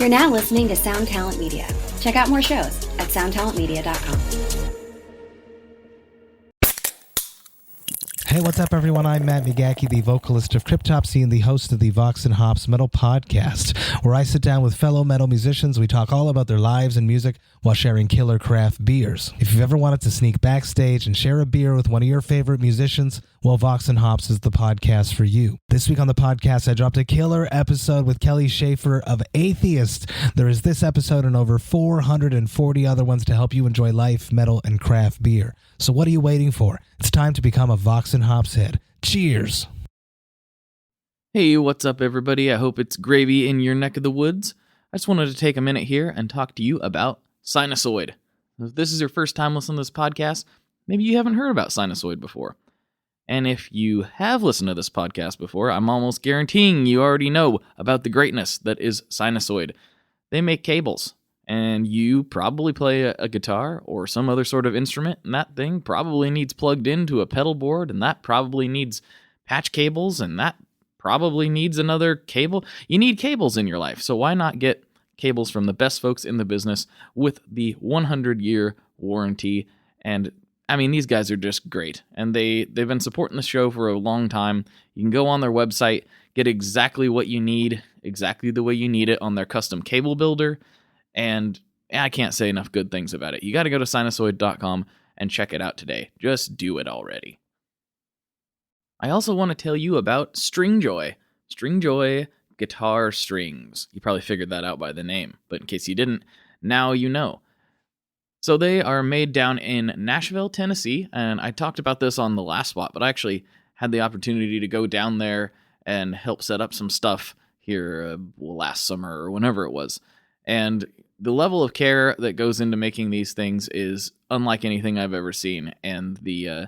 You're now listening to Sound Talent Media. Check out more shows at soundtalentmedia.com. Hey, what's up, everyone? I'm Matt Migaki, the vocalist of Cryptopsy and the host of the Vox and Hops Metal Podcast, where I sit down with fellow metal musicians. We talk all about their lives and music while sharing killer craft beers. If you've ever wanted to sneak backstage and share a beer with one of your favorite musicians, well, Vox and Hops is the podcast for you. This week on the podcast, I dropped a killer episode with Kelly Schaefer of Atheist. There is this episode and over 440 other ones to help you enjoy life, metal, and craft beer. So what are you waiting for? It's time to become a Vox and Hops head. Cheers! Hey, what's up, everybody? I hope it's gravy in your neck of the woods. I just wanted to take a minute here and talk to you about Sinusoid. If this is your first time listening to this podcast, maybe you haven't heard about Sinusoid before. And if you have listened to this podcast before, I'm almost guaranteeing you already know about the greatness that is Sinusoid. They make cables, and you probably play a guitar or some other sort of instrument, and that thing probably needs plugged into a pedal board, and that probably needs patch cables, and that probably needs another cable. You need cables in your life, so why not get cables from the best folks in the business with the 100-year warranty? And I mean, these guys are just great, and they've been supporting the show for a long time. You can go on their website, get exactly what you need, exactly the way you need it on their custom cable builder, and I can't say enough good things about it. You got to go to sinusoid.com and check it out today. Just do it already. I also want to tell you about Stringjoy. Stringjoy guitar strings. You probably figured that out by the name, but in case you didn't, now you know. So they are made down in Nashville, Tennessee, and I talked about this on the last spot, but I actually had the opportunity to go down there and help set up some stuff here last summer or whenever it was. And the level of care that goes into making these things is unlike anything I've ever seen, and the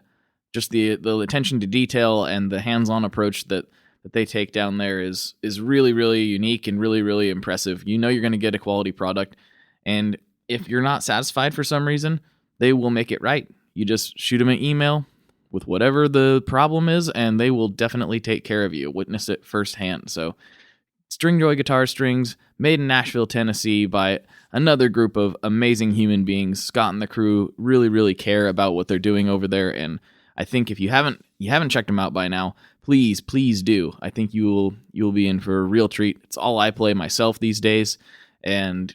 attention to detail and the hands-on approach that they take down there is really, really unique and really, really impressive. You know you're going to get a quality product, and if you're not satisfied for some reason, they will make it right. You just shoot them an email with whatever the problem is, and they will definitely take care of you. Witness it firsthand. So, Stringjoy guitar strings, made in Nashville, Tennessee, by another group of amazing human beings. Scott and the crew really, really care about what they're doing over there, and I think if you haven't checked them out by now, please do. I think you'll be in for a real treat. It's all I play myself these days, and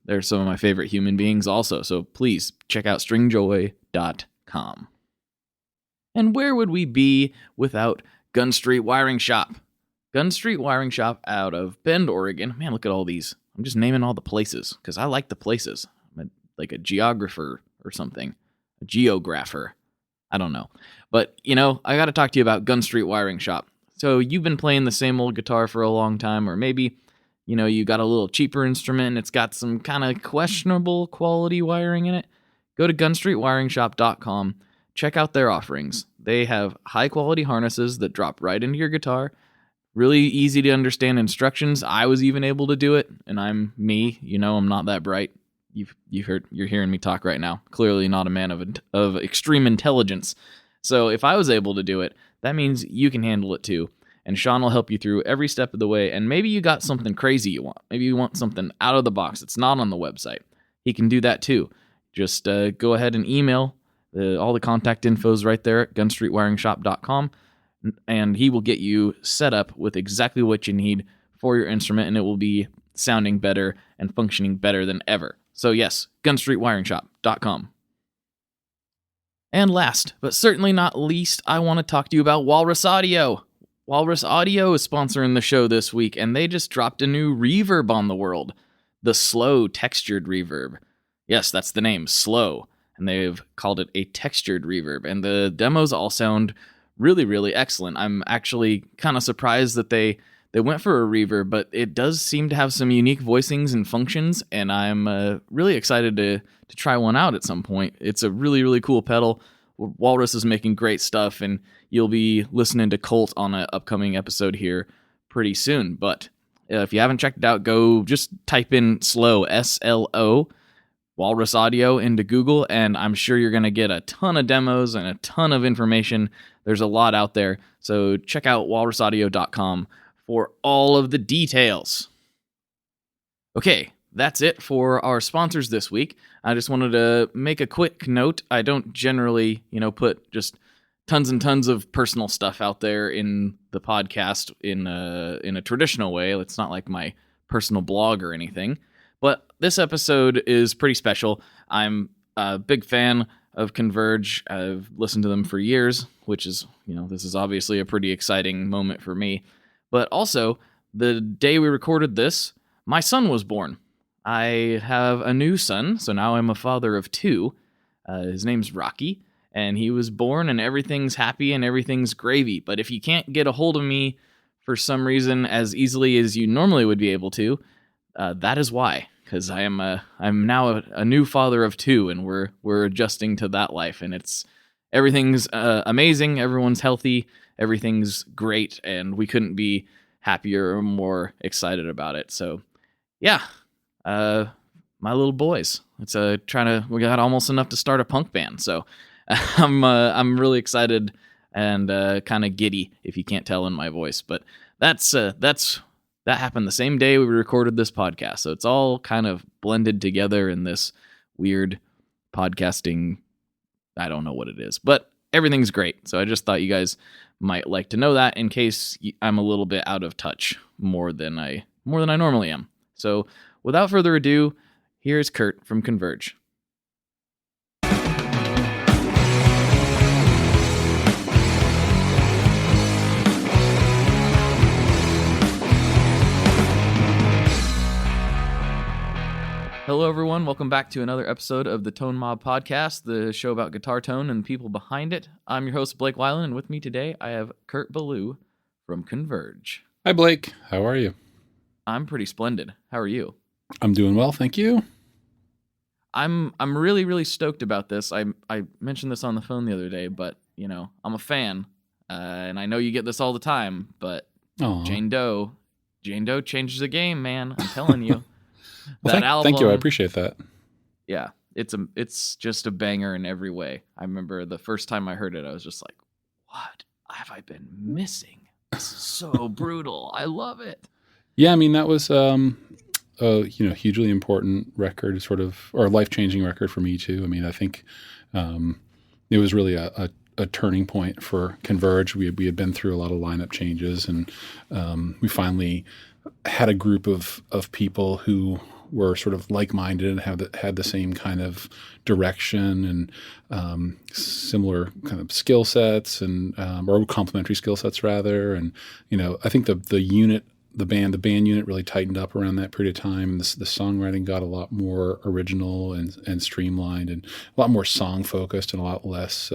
they're some of my favorite human beings also. So please check out stringjoy.com. And where would we be without Gun Street Wiring Shop? Gun Street Wiring Shop out of Bend, Oregon. Man, look at all these. I'm just naming all the places because I like the places. I'm like a geographer or something. A geographer. I don't know. But, I got to talk to you about Gun Street Wiring Shop. So you've been playing the same old guitar for a long time, or maybe, you got a little cheaper instrument and it's got some kind of questionable quality wiring in it. Go to gunstreetwiringshop.com. Check out their offerings. They have high-quality harnesses that drop right into your guitar. Really easy to understand instructions. I was even able to do it, and I'm me. I'm not that bright. You're hearing me talk right now. Clearly not a man of extreme intelligence. So if I was able to do it, that means you can handle it too. And Sean will help you through every step of the way. And maybe you got something crazy you want. Maybe you want something out of the box that's not on the website. He can do that too. Just go ahead and email. All the contact info is right there at gunstreetwiringshop.com. And he will get you set up with exactly what you need for your instrument, and it will be sounding better and functioning better than ever. So yes, gunstreetwiringshop.com. And last, but certainly not least, I want to talk to you about Walrus Audio. Walrus Audio is sponsoring the show this week, and they just dropped a new reverb on the world. The Slow Textured Reverb. Yes, that's the name, Slow. And they've called it a textured reverb. And the demos all sound really, really excellent. I'm actually kind of surprised that they went for a reverb, but it does seem to have some unique voicings and functions, and I'm really excited to try one out at some point. It's a really, really cool pedal. Walrus is making great stuff, and you'll be listening to Colt on an upcoming episode here pretty soon. But if you haven't checked it out, go just type in Slow, S-L-O, Walrus Audio into Google, and I'm sure you're going to get a ton of demos and a ton of information. There's a lot out there, so check out walrusaudio.com for all of the details. Okay, that's it for our sponsors this week. I just wanted to make a quick note. I don't generally, put just tons and tons of personal stuff out there in the podcast in a traditional way. It's not like my personal blog or anything. But this episode is pretty special. I'm a big fan of Converge. I've listened to them for years, which is, this is obviously a pretty exciting moment for me. But also, the day we recorded this, my son was born. I have a new son, so now I'm a father of two. His name's Rocky, and he was born, and everything's happy and everything's gravy. But if you can't get a hold of me for some reason as easily as you normally would be able to, that is why. Because I'm now a new father of two, and we're adjusting to that life, and everything's amazing. Everyone's healthy, everything's great, and we couldn't be happier or more excited about it. So, yeah, my little boys. It's we got almost enough to start a punk band. So, I'm really excited and kind of giddy, if you can't tell in my voice. But that happened the same day we recorded this podcast. So it's all kind of blended together in this weird podcasting. I don't know what it is, but everything's great. So I just thought you guys might like to know that in case I'm a little bit out of touch more than I normally am. So without further ado, here's Kurt from Converge. Hello, everyone. Welcome back to another episode of the Tone Mob Podcast, the show about guitar tone and people behind it. I'm your host, Blake Weiland, and with me today, I have Kurt Ballou from Converge. Hi, Blake. How are you? I'm pretty splendid. How are you? I'm doing well, thank you. I'm really, really stoked about this. I mentioned this on the phone the other day, but, I'm a fan, and I know you get this all the time, but Aww. Jane Doe changes the game, man. I'm telling you. Well, thank you. I appreciate that. Yeah, it's just a banger in every way. I remember the first time I heard it, I was just like, what have I been missing? This is so brutal. I love it. Yeah, I mean, that was a hugely important record, or life-changing record for me too. I mean, I think it was really a turning point for Converge. We had been through a lot of lineup changes, and we finally had a group of people who were sort of like-minded and had the same kind of direction and similar kind of skill sets and or complementary skill sets rather. And I think the band unit really tightened up around that period of time. The songwriting got a lot more original and streamlined and a lot more song focused and a lot less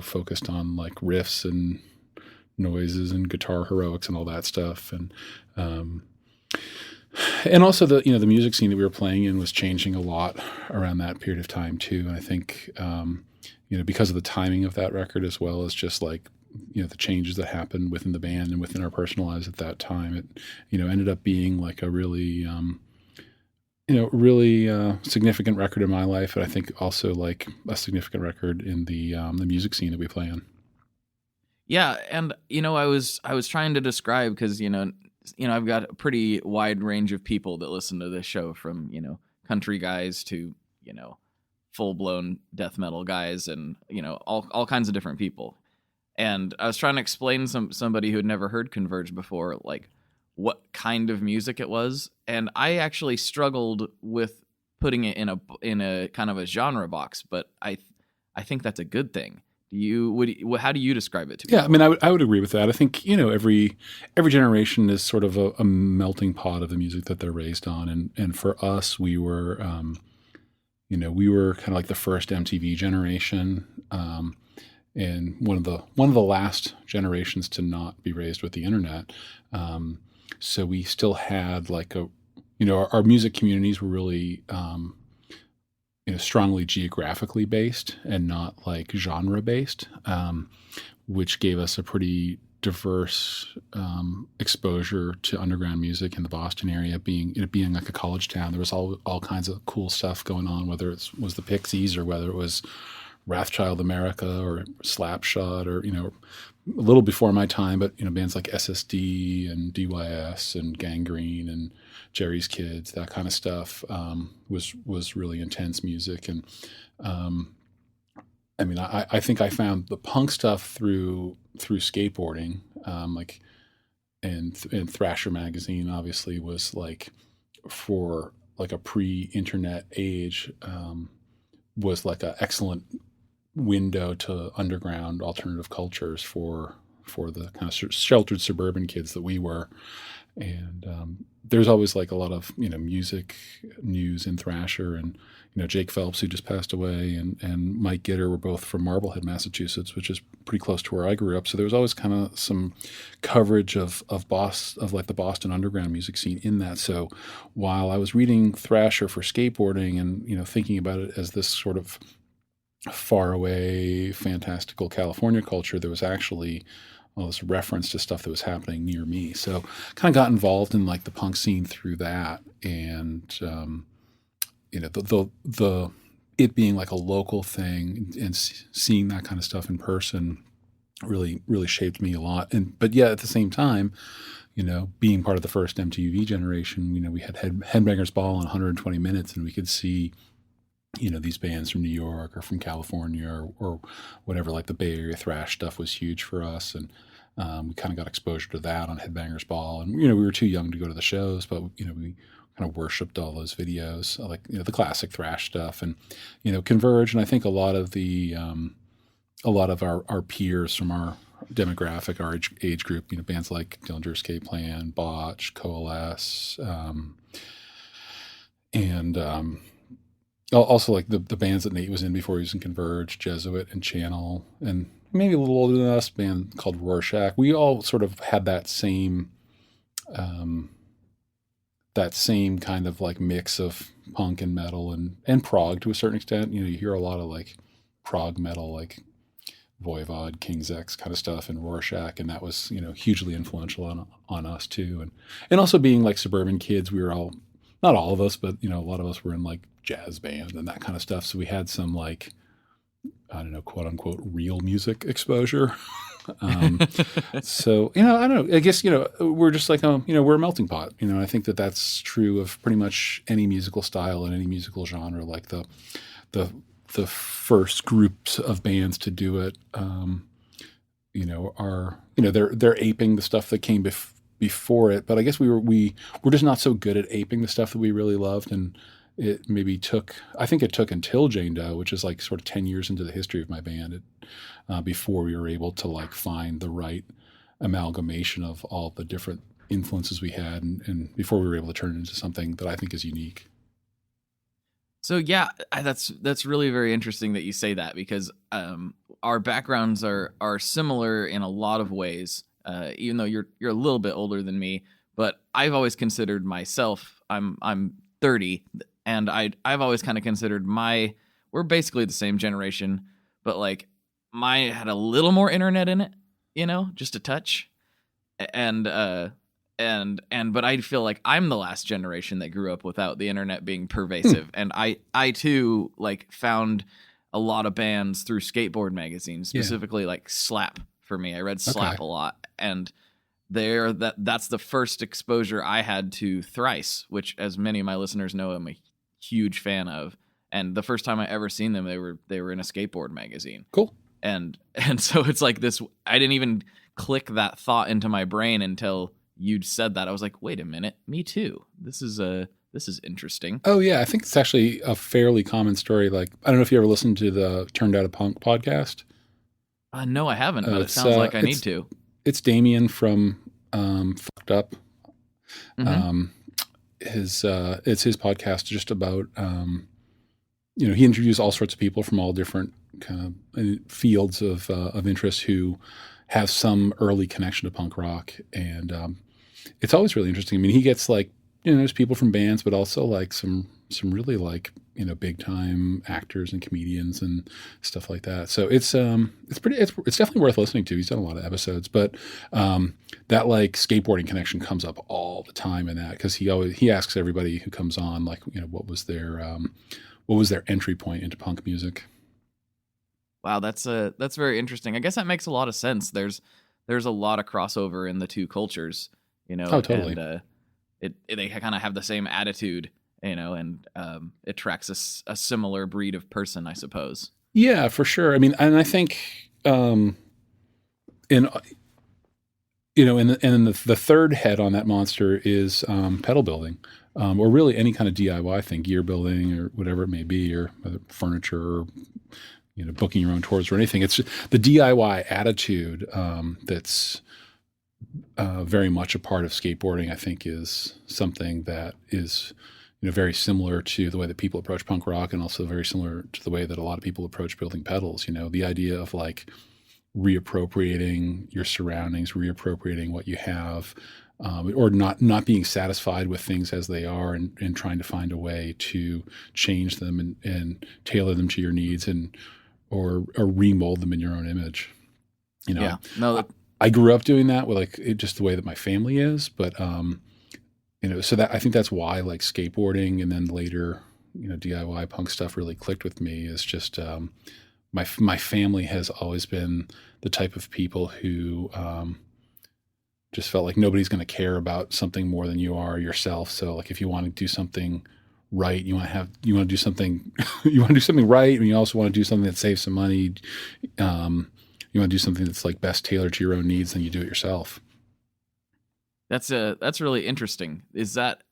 focused on like riffs and noises and guitar heroics and all that stuff. And also the music scene that we were playing in was changing a lot around that period of time too. And I think because of the timing of that record, as well as just like the changes that happened within the band and within our personal lives at that time, it ended up being like a really significant record in my life, and I think also like a significant record in the music scene that we play in. Yeah, and I was trying to describe, because I've got a pretty wide range of people that listen to this show, from country guys to full blown death metal guys, and all kinds of different people. And I was trying to explain somebody who had never heard Converge before, like what kind of music it was, and I actually struggled with putting it in a kind of a genre box, but I think that's a good thing. How do you describe it to me? Yeah, I mean, I would agree with that. I think every generation is sort of a melting pot of the music that they're raised on, and for us, we were kind of like the first MTV generation, and one of the last generations to not be raised with the internet. So we still had like our music communities were really strongly geographically based and not like genre based, which gave us a pretty diverse exposure to underground music in the Boston area. Being like a college town, there was all kinds of cool stuff going on, whether it was the Pixies or whether it was Wrathchild America or Slapshot or a little before my time, but bands like SSD and DYS and Gangrene and Jerry's Kids, that kind of stuff, was really intense music. And I think I found the punk stuff through skateboarding, and Thrasher magazine obviously was like, for like a pre-internet age, was like an excellent window to underground alternative cultures for the kind of sheltered suburban kids that we were. And there's always like a lot of music news in Thrasher, and Jake Phelps, who just passed away, and Mike Gitter were both from Marblehead, Massachusetts, which is pretty close to where I grew up. So there was always kind of some coverage of like the Boston underground music scene in that. So while I was reading Thrasher for skateboarding and thinking about it as this sort of far away, fantastical California culture, there was actually all this reference to stuff that was happening near me. So kind of got involved in like the punk scene through that. And, the it being like a local thing and seeing that kind of stuff in person really, really shaped me a lot. But yeah, at the same time, being part of the first MTV generation, we had Headbangers Ball in 120 minutes, and we could see these bands from New York or from California or whatever, like the Bay Area thrash stuff was huge for us. And we kind of got exposure to that on Headbangers Ball. And, we were too young to go to the shows, but, we kind of worshiped all those videos, like, the classic thrash stuff and, Converge. And I think a lot of our peers from our demographic, our age group, bands like Dillinger Escape Plan, Botch, Coalesce, and also like the bands that Nate was in before he was in Converge, Jesuit and Channel, and maybe a little older than us, a band called Rorschach. We all sort of had that same kind of like mix of punk and metal and prog to a certain extent. You hear a lot of like prog metal, like Voivod, King's X kind of stuff, and Rorschach, and that was hugely influential on us too. And also being like suburban kids, we were all, not all of us, but a lot of us were in like jazz band and that kind of stuff. So we had some like, I don't know, quote unquote, real music exposure. So, I don't know, I guess, we're just like, we're a melting pot. I think that that's true of pretty much any musical style and any musical genre. Like the first groups of bands to do it, are, they're aping the stuff that came before it. But I guess we're just not so good at aping the stuff that we really loved. And it maybe I think it took until Jane Doe, which is like sort of 10 years into the history of my band, before we were able to like find the right amalgamation of all the different influences we had, and before we were able to turn it into something that I think is unique. So yeah, that's really very interesting that you say that, because our backgrounds are similar in a lot of ways. Even though you're a little bit older than me, but I've always considered myself, I'm 30, and I've always kind of considered we're basically the same generation, but like mine had a little more internet in it, just a touch, and but I feel like I'm the last generation that grew up without the internet being pervasive. And I too like found a lot of bands through skateboard magazines, specifically like Slap for me. I read Slap a lot, and that's the first exposure I had to Thrice, which, as many of my listeners know, I'm a huge fan of. And the first time I ever seen them, they were in a skateboard magazine. Cool. And so it's like this, I didn't even click that thought into my brain until you'd said that. I was like, wait a minute, me too. This is interesting. Oh yeah, I think it's actually a fairly common story. Like, I don't know if you ever listened to the Turned Out a Punk podcast. No, I haven't, but it sounds like I need to. It's Damien from Fucked Up. Mm-hmm. It's his podcast just about, he interviews all sorts of people from all different kind of fields of interest who have some early connection to punk rock. And it's always really interesting. I mean, he gets like, there's people from bands, but also like some really like, big time actors and comedians and stuff like that. So it's definitely worth listening to. He's done a lot of episodes, but that like skateboarding connection comes up all the time in that, because he asks everybody who comes on, like, what was their entry point into punk music. Wow, that's very interesting. I guess that makes a lot of sense. There's a lot of crossover in the two cultures, Oh, totally. and they kind of have the same attitude, and it tracks a similar breed of person, I suppose. Yeah, for sure. I mean, and I think, in and the third head on that monster is pedal building, or really any kind of DIY thing, gear building or whatever it may be, or whether furniture, or booking your own tours or anything. It's the DIY attitude that's very much a part of skateboarding. I think is something that is very similar to the way that people approach punk rock, and also very similar to the way that a lot of people approach building pedals. The idea of like reappropriating your surroundings, reappropriating what you have, or not being satisfied with things as they are, and trying to find a way to change them and tailor them to your needs, or remold them in your own image. Yeah. No. I grew up doing that with just the way that my family is, but so that I think that's why like skateboarding and then later DIY punk stuff really clicked with me. Is just my family has always been the type of people who just felt like nobody's going to care about something more than you are yourself. So like if you want to do something right, you want to do something you want to do something right, and you also want to do something that saves some money. You want to do something that's like best tailored to your own needs, then you do it yourself. That's really interesting. Is that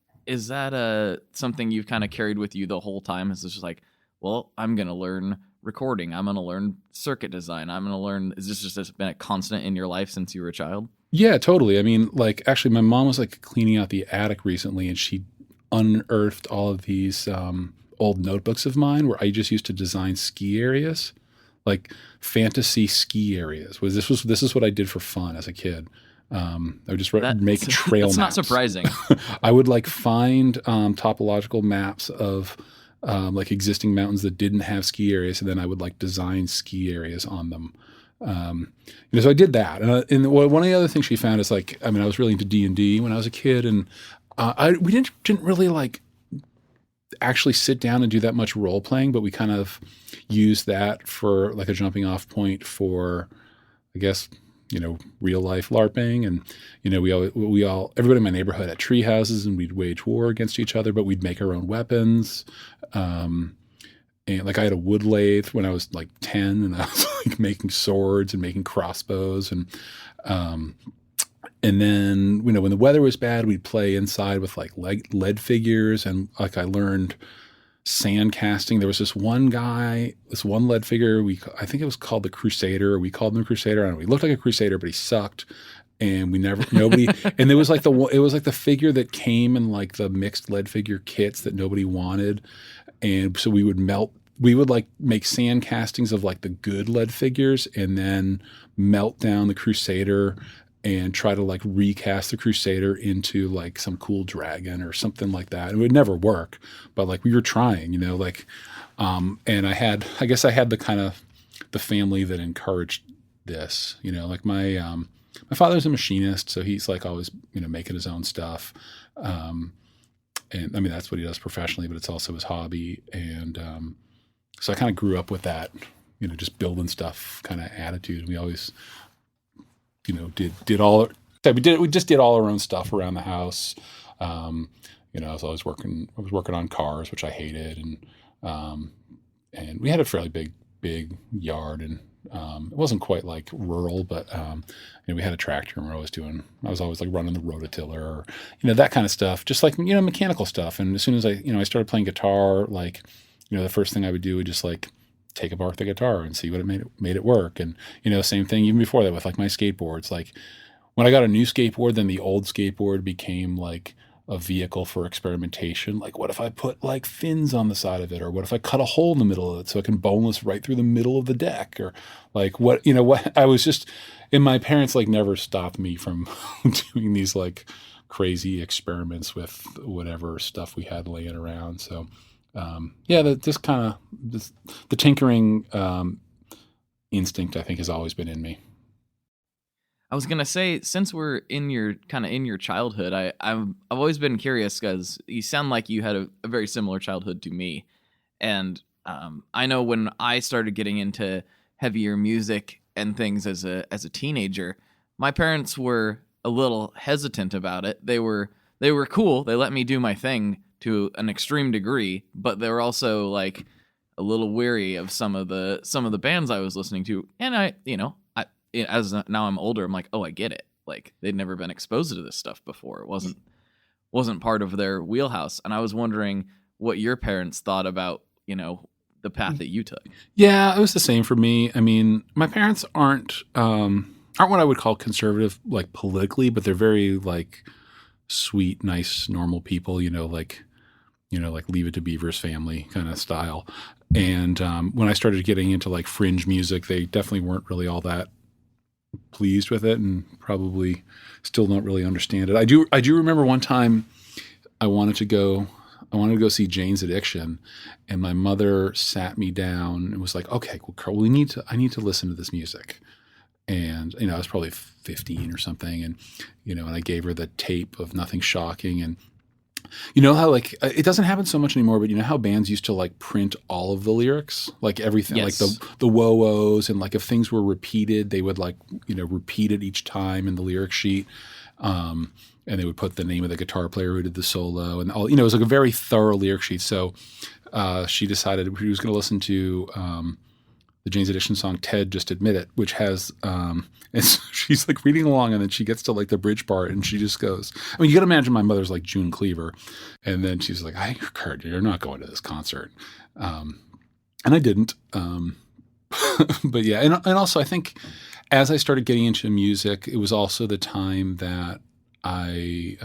something you've kind of carried with you the whole time? Is this just like, well, I'm going to learn recording, I'm going to learn circuit design, I'm going to learn, is this just been a constant in your life since you were a child? Yeah, totally. I mean, like actually my mom was like cleaning out the attic recently, and she unearthed all of these old notebooks of mine where I just used to design ski areas, like fantasy ski areas. This is what I did for fun as a kid. I would just make trail maps. That's not surprising. I would like find topological maps of like existing mountains that didn't have ski areas, and then I would like design ski areas on them. So I did that. And one of the other things she found is like, I mean, I was really into D&D when I was a kid, and we didn't really like actually sit down and do that much role playing, but we kind of used that for like a jumping off point for, I guess, real life LARPing. And, we all, everybody in my neighborhood had tree houses, and we'd wage war against each other, but we'd make our own weapons. And like I had a wood lathe when I was like 10, and I was like making swords and making crossbows. And then, when the weather was bad, we'd play inside with like lead figures. And like I learned sand casting. There was this one lead figure. I think it was called the Crusader, or we called him the Crusader. I don't know. He looked like a Crusader, but he sucked. And nobody, and it was like the figure that came in like the mixed lead figure kits that nobody wanted. And so we would like make sand castings of like the good lead figures, and then melt down the Crusader and try to like recast the Crusader into like some cool dragon or something like that. It would never work, but like we were trying, and I guess I had the kind of the family that encouraged this, like my father's a machinist, so he's like always, making his own stuff. And I mean, that's what he does professionally, but it's also his hobby. And so I kind of grew up with that, just building stuff kind of attitude. We always, we just did all our own stuff around the house. I was working on cars, which I hated. And we had a fairly big yard, and it wasn't quite like rural, but we had a tractor, and I was always like running the rototiller, or that kind of stuff, just like mechanical stuff. And as soon as I started playing guitar, like the first thing I would do would just like take apart the guitar and see what it made it work. And same thing even before that with like my skateboards. Like when I got a new skateboard, then the old skateboard became like a vehicle for experimentation. Like, what if I put like fins on the side of it, or what if I cut a hole in the middle of it so it can boneless right through the middle of the deck, or like what I was just, and my parents like never stopped me from doing these like crazy experiments with whatever stuff we had laying around. So the tinkering instinct, I think, has always been in me. I was gonna say, since we're in your childhood, I've always been curious, because you sound like you had a very similar childhood to me, and I know when I started getting into heavier music and things as a teenager, my parents were a little hesitant about it. They were cool. They let me do my thing to an extreme degree, but they were also like a little weary of some of the bands I was listening to. And I as now I'm older, I'm like, oh, I get it. Like they'd never been exposed to this stuff before. It wasn't part of their wheelhouse. And I was wondering what your parents thought about, the path that you took. Yeah, it was the same for me. I mean, my parents aren't what I would call conservative, like politically, but they're very like sweet, nice, normal people, like Leave It to Beaver's family kind of style. And when I started getting into like fringe music, they definitely weren't really all that pleased with it, and probably still don't really understand it. I do remember one time I wanted to go see Jane's Addiction, and my mother sat me down and was like, "Okay, well, Carl, I need to listen to this music." And I was probably 15 or something, and and I gave her the tape of Nothing Shocking, and how like it doesn't happen so much anymore, but how bands used to like print all of the lyrics, like everything, yes. like the whoa-ohs, and like if things were repeated, they would like repeat it each time in the lyric sheet, and they would put the name of the guitar player who did the solo, and all. It was like a very thorough lyric sheet. So she decided she was going to listen to the Jane's Addiction song "Ted Just Admit It," which has and so she's like reading along, and then she gets to like the bridge part, and she just goes, I mean, you got to imagine my mother's like June Cleaver, and then she's like, Kurt, you're not going to this concert, and I didn't, but yeah, and also I think as I started getting into music, it was also the time that it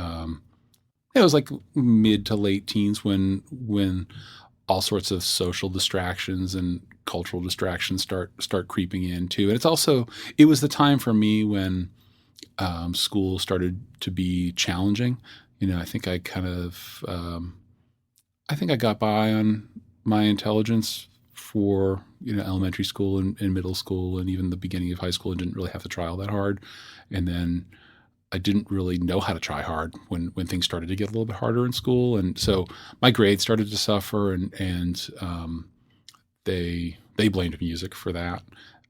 was like mid to late teens when all sorts of social distractions and cultural distractions start creeping in too. And it was the time for me when school started to be challenging. I think I got by on my intelligence for elementary school and middle school and even the beginning of high school, and didn't really have to try all that hard. And then I didn't really know how to try hard when things started to get a little bit harder in school. And so my grades started to suffer, and they blamed music for that.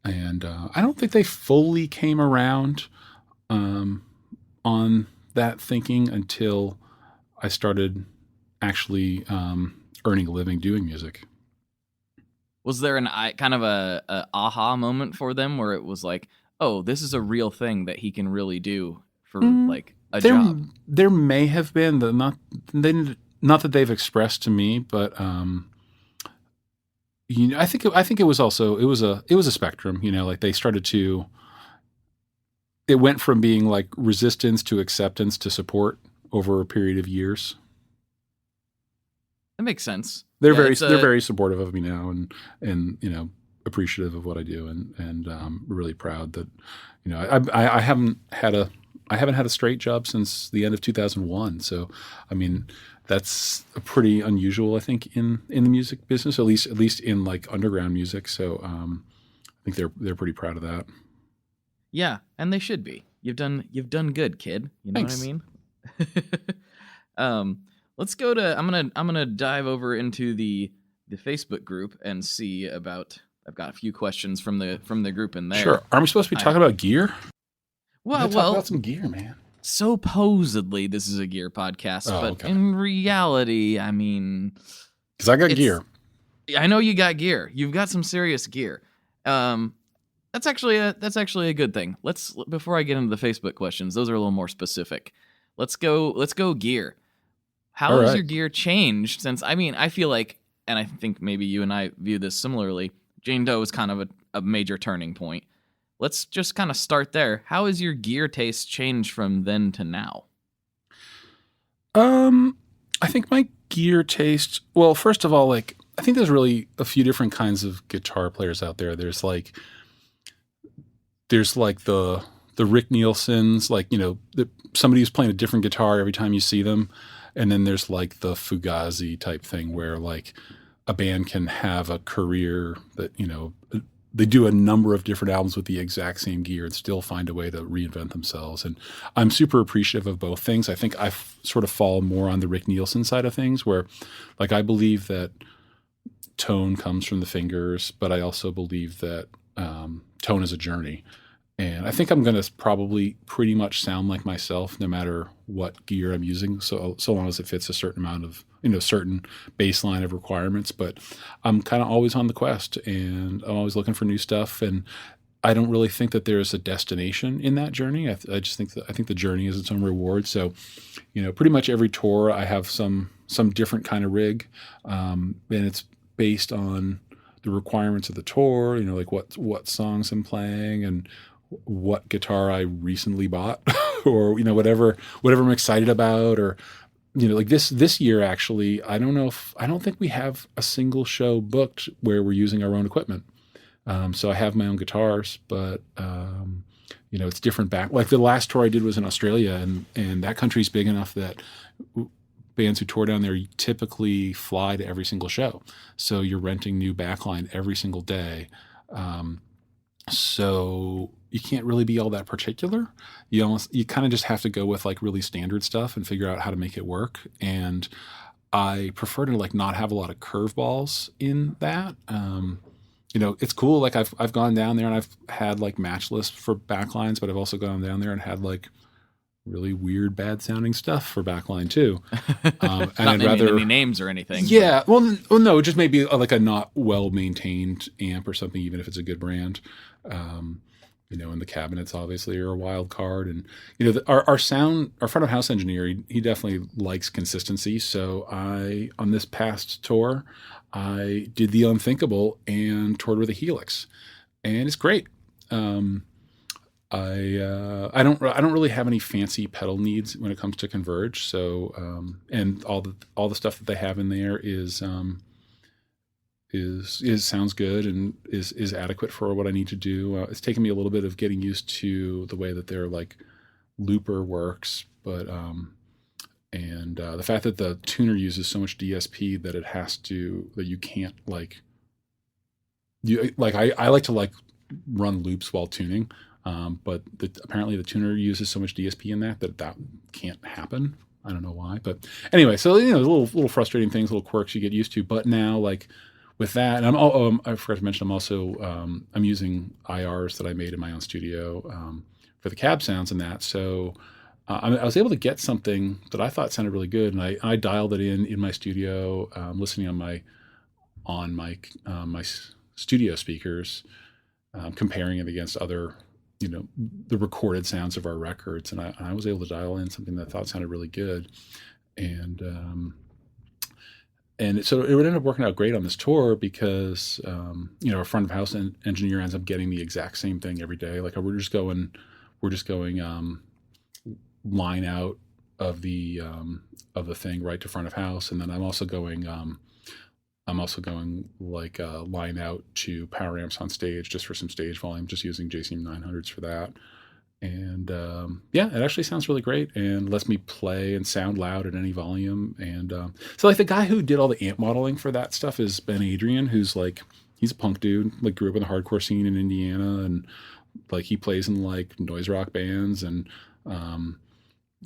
And I don't think they fully came around on that thinking until I started actually earning a living doing music. Was there an kind of a aha moment for them where it was like, oh, this is a real thing that he can really do for like a job? There may have been, not that they've expressed to me, but I think it was also it was a spectrum. Like they started to. It went from being like resistance to acceptance to support over a period of years. That makes sense. They're very supportive of me now, and appreciative of what I do, and really proud that I haven't had a straight job since the end of 2001. So I mean, that's pretty unusual, I think, in the music business, at least in like underground music. So I think they're pretty proud of that. Yeah, and they should be. You've done good, kid. You know Thanks. what I mean? Let's go to. I'm gonna dive over into the Facebook group and see about. I've got a few questions from the group in there. Sure. Are we supposed to be talking about gear? Well, talk about some gear, man. Supposedly this is a gear podcast, but okay. in reality, I mean, Because I got gear. I know you got gear. You've got some serious gear. That's actually a good thing. Before I get into the Facebook questions, those are a little more specific. Let's go gear. How has your gear changed since? I mean, I feel like, and I think maybe you and I view this similarly. Jane Doe is kind of a major turning point. Let's just kind of start there. How has your gear taste changed from then to now? I think my gear taste. Well, first of all, like I think there's really a few different kinds of guitar players out there. There's like the Rick Nielsen's, like somebody who's playing a different guitar every time you see them. And then there's like the Fugazi type thing where like a band can have a career that, they do a number of different albums with the exact same gear and still find a way to reinvent themselves. And I'm super appreciative of both things. I think I sort of fall more on the Rick Nielsen side of things where like I believe that tone comes from the fingers, but I also believe that tone is a journey. And I think I'm going to probably pretty much sound like myself no matter what gear I'm using, so long as it fits a certain amount of, certain baseline of requirements. But I'm kind of always on the quest, and I'm always looking for new stuff. And I don't really think that there's a destination in that journey. I just think I think the journey is its own reward. So, pretty much every tour I have some different kind of rig, and it's based on the requirements of the tour. Like what songs I'm playing and what guitar I recently bought, or whatever I'm excited about, or like this year actually, I don't think we have a single show booked where we're using our own equipment. So I have my own guitars, but it's different back. Like the last tour I did was in Australia, and that country's big enough that bands who tour down there typically fly to every single show. So you're renting new backline every single day. So you can't really be all that particular. You kind of just have to go with like really standard stuff and figure out how to make it work. And I prefer to like not have a lot of curveballs in that. It's cool. Like I've gone down there and I've had like match lists for backlines, but I've also gone down there and had like really weird, bad sounding stuff for backline too. And I'd rather any names or anything. Yeah. Well, no, just maybe like a not well maintained amp or something, even if it's a good brand. And the cabinets obviously are a wild card. And our front of house engineer, he definitely likes consistency. So on this past tour, I did the unthinkable and toured with a Helix, and it's great. I don't really have any fancy pedal needs when it comes to Converge. So and all the stuff that they have in there is sounds good and is adequate for what I need to do. It's taken me a little bit of getting used to the way that their like looper works, but the fact that the tuner uses so much DSP that that you can't like I like to like run loops while tuning. But apparently the tuner uses so much DSP in that can't happen. I don't know why, but anyway, so little frustrating things, little quirks you get used to. But now, like with that, and I forgot to mention, I'm also I'm using IRs that I made in my own studio for the cab sounds and that. So I was able to get something that I thought sounded really good, and I dialed it in my studio, listening on my studio speakers, comparing it against other. The recorded sounds of our records. And I was able to dial in something that I thought sounded really good. And so it would end up working out great on this tour because, our front of house engineer ends up getting the exact same thing every day. Like we're just going line out of the thing right to front of house. And then I'm also going like line out to power amps on stage just for some stage volume, just using JCM 900s for that. And it actually sounds really great and lets me play and sound loud at any volume. And so like the guy who did all the amp modeling for that stuff is Ben Adrian, who's like, he's a punk dude, like grew up in the hardcore scene in Indiana, and like he plays in like noise rock bands, and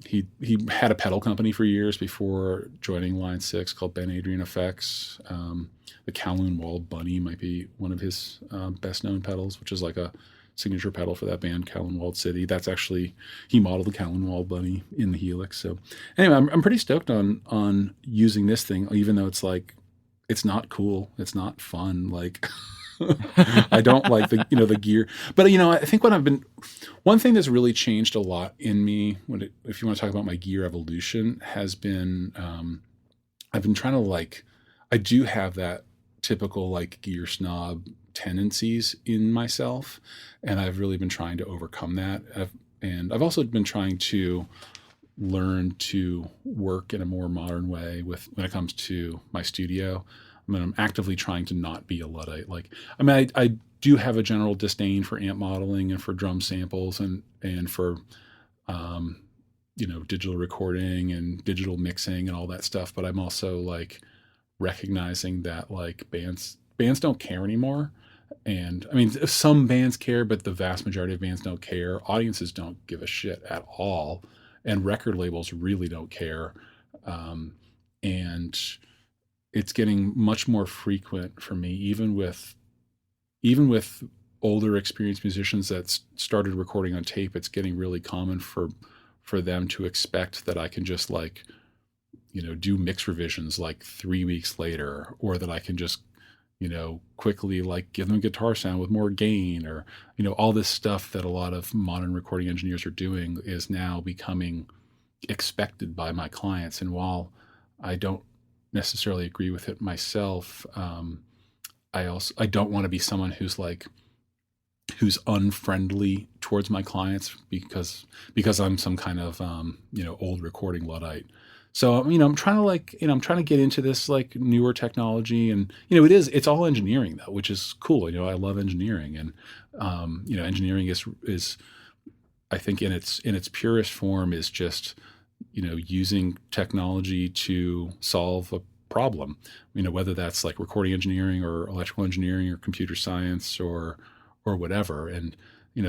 he had a pedal company for years before joining Line 6 called Ben Adrian Effects. The Kowloon Walled Bunny might be one of his best known pedals, which is like a signature pedal for that band, Kowloon Walled City. That's actually, he modeled the Kowloon Walled Bunny in the Helix. So anyway, I'm pretty stoked on using this thing, even though it's like, it's not cool. It's not fun. Like I don't like the gear, but I think one thing that's really changed a lot in me if you want to talk about my gear evolution has been, I've been trying to I do have that typical like gear snob tendencies in myself, and I've really been trying to overcome that. I've also been trying to learn to work in a more modern way when it comes to my studio. I'm actively trying to not be a Luddite. I do have a general disdain for amp modeling and for drum samples and for, digital recording and digital mixing and all that stuff. But I'm also like recognizing that like bands don't care anymore. And I mean, some bands care, but the vast majority of bands don't care. Audiences don't give a shit at all. And record labels really don't care. And it's getting much more frequent for me, even with older experienced musicians that started recording on tape, it's getting really common for them to expect that I can just like, do mix revisions like 3 weeks later, or that I can just, quickly like give them a guitar sound with more gain, or, all this stuff that a lot of modern recording engineers are doing is now becoming expected by my clients. And while I don't necessarily agree with it myself, I don't want to be someone who's unfriendly towards my clients because I'm some kind of old recording Luddite. So I'm trying to get into this like newer technology, and it's all engineering though, which is cool. I love engineering, and engineering is I think in its purest form is just using technology to solve a problem, whether that's like recording engineering or electrical engineering or computer science or whatever. And,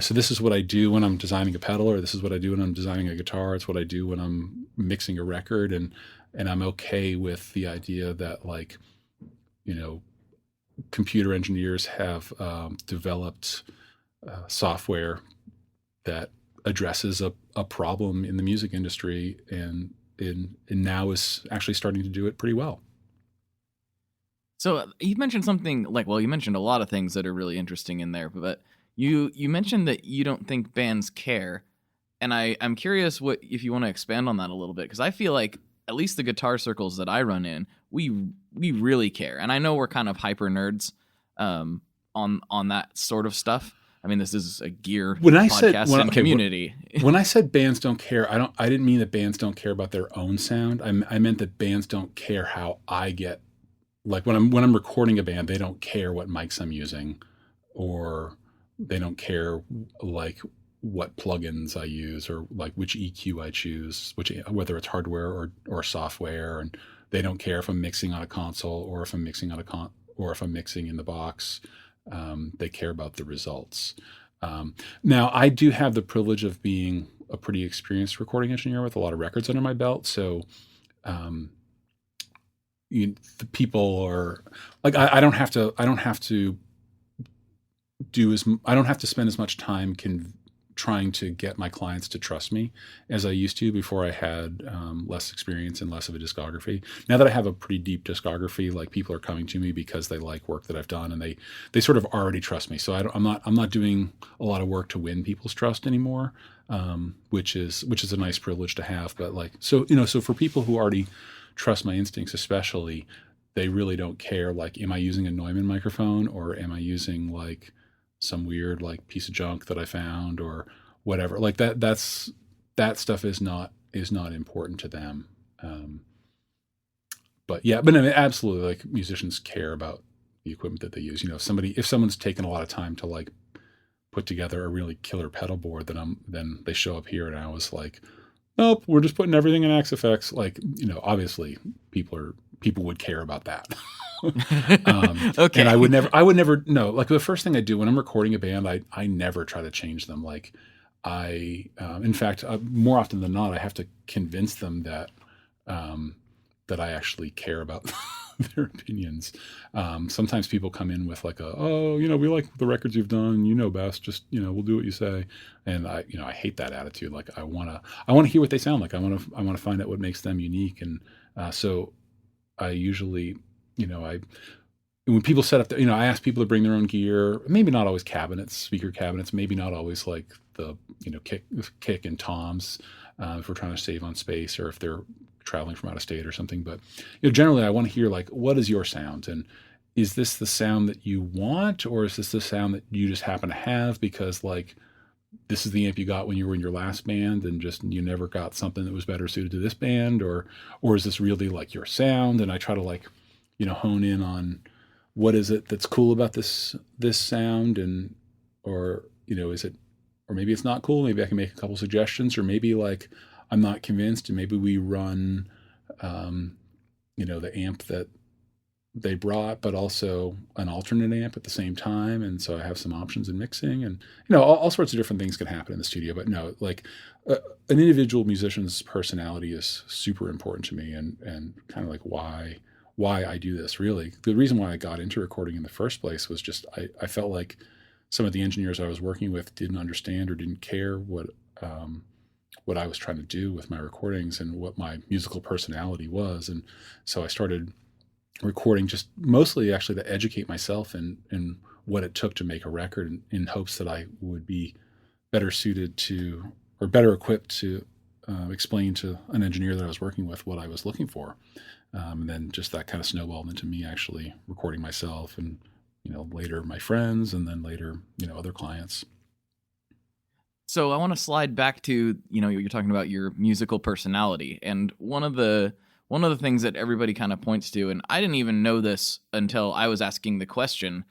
so this is what I do when I'm designing a pedal, or this is what I do when I'm designing a guitar. It's what I do when I'm mixing a record. And I'm okay with the idea that like, computer engineers have developed software that addresses a problem in the music industry, and now is actually starting to do it pretty well. So you mentioned something like, well, you mentioned a lot of things that are really interesting in there, but you mentioned that you don't think bands care. And I'm curious if you want to expand on that a little bit, because I feel like at least the guitar circles that I run in, we really care. And I know we're kind of hyper nerds on that sort of stuff. I mean, this is a gear podcast community. When I said bands don't care, I didn't mean that bands don't care about their own sound. I meant that bands don't care how I get. Like when I'm recording a band, they don't care what mics I'm using, or they don't care like what plugins I use, or like which EQ I choose, whether it's hardware or software, and they don't care if I'm mixing on a console or if I'm mixing or if I'm mixing in the box. They care about the results. Now, I do have the privilege of being a pretty experienced recording engineer with a lot of records under my belt, so. The people are like, I don't have to spend as much time trying to get my clients to trust me as I used to before I had less experience and less of a discography. Now that I have a pretty deep discography, like people are coming to me because they like work that I've done, and they sort of already trust me. So I'm not doing a lot of work to win people's trust anymore, which is a nice privilege to have. But like, so for people who already trust my instincts, especially, they really don't care. Like, am I using a Neumann microphone, or am I using like some weird like piece of junk that I found, or whatever? Like that stuff is not important to them. But I mean, absolutely, like musicians care about the equipment that they use. If someone's taken a lot of time to like put together a really killer pedal board, then they show up here and I was like, nope, we're just putting everything in XFX. Like, obviously people would care about that. Okay. And I would never know. Like the first thing I do when I'm recording a band, I never try to change them. Like in fact, more often than not, I have to convince them that I actually care about their opinions. Sometimes people come in with like we like the records you've done, best, just, we'll do what you say. And I hate that attitude. Like I want to hear what they sound like. I want to find out what makes them unique. And so I usually, when people set up, I ask people to bring their own gear, maybe not always cabinets, speaker cabinets, maybe not always like the, kick and toms, if we're trying to save on space, or if they're traveling from out of state or something. But generally I want to hear like, what is your sound, and is this the sound that you want, or is this the sound that you just happen to have because like this is the amp you got when you were in your last band and just you never got something that was better suited to this band, or is this really like your sound? And I try to like hone in on what is it that's cool about this sound, and or is it, or maybe it's not cool, maybe I can make a couple suggestions, or maybe like I'm not convinced, and maybe we run, the amp that they brought, but also an alternate amp at the same time. And so I have some options in mixing, and, all sorts of different things can happen in the studio. But no, like an individual musician's personality is super important to me, and kind of like why I do this. Really, the reason why I got into recording in the first place was just I felt like some of the engineers I was working with didn't understand or didn't care what I was trying to do with my recordings and what my musical personality was. And so I started recording just mostly actually to educate myself in what it took to make a record, in hopes that I would be better suited to, or better equipped to explain to an engineer that I was working with what I was looking for. And then just that kind of snowballed into me actually recording myself, and later my friends, and then later other clients. So I want to slide back to, you're talking about your musical personality, and one of the things that everybody kind of points to, and I didn't even know this until I was asking the question,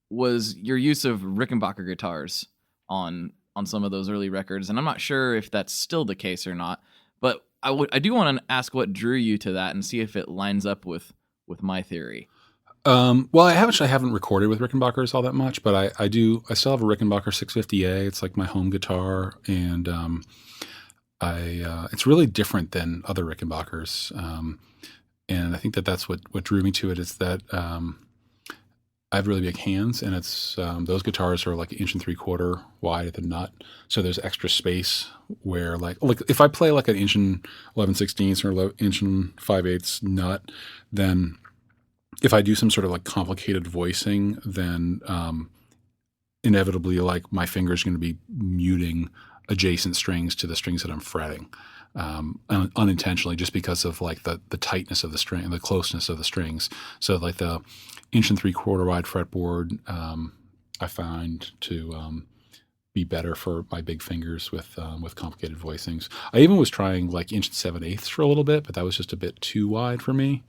was your use of Rickenbacker guitars on some of those early records. And I'm not sure if that's still the case or not, but I do want to ask what drew you to that and see if it lines up with my theory. Well, I haven't recorded with Rickenbackers all that much, but I still have a Rickenbacker 650A. It's like my home guitar, and it's really different than other Rickenbackers. And I think that's what drew me to it, is that I have really big hands, and it's those guitars are like 1.75 inches wide at the nut, so there's extra space where like if I play like an 1.11/16 or 1.5/8 nut, then if I do some sort of like complicated voicing, then inevitably like my finger's going to be muting adjacent strings to the strings that I'm fretting, unintentionally, just because of like the tightness of the string and the closeness of the strings. So like the 1.75 wide fretboard, I find to be better for my big fingers with complicated voicings. I even was trying like 1 7/8 for a little bit, but that was just a bit too wide for me.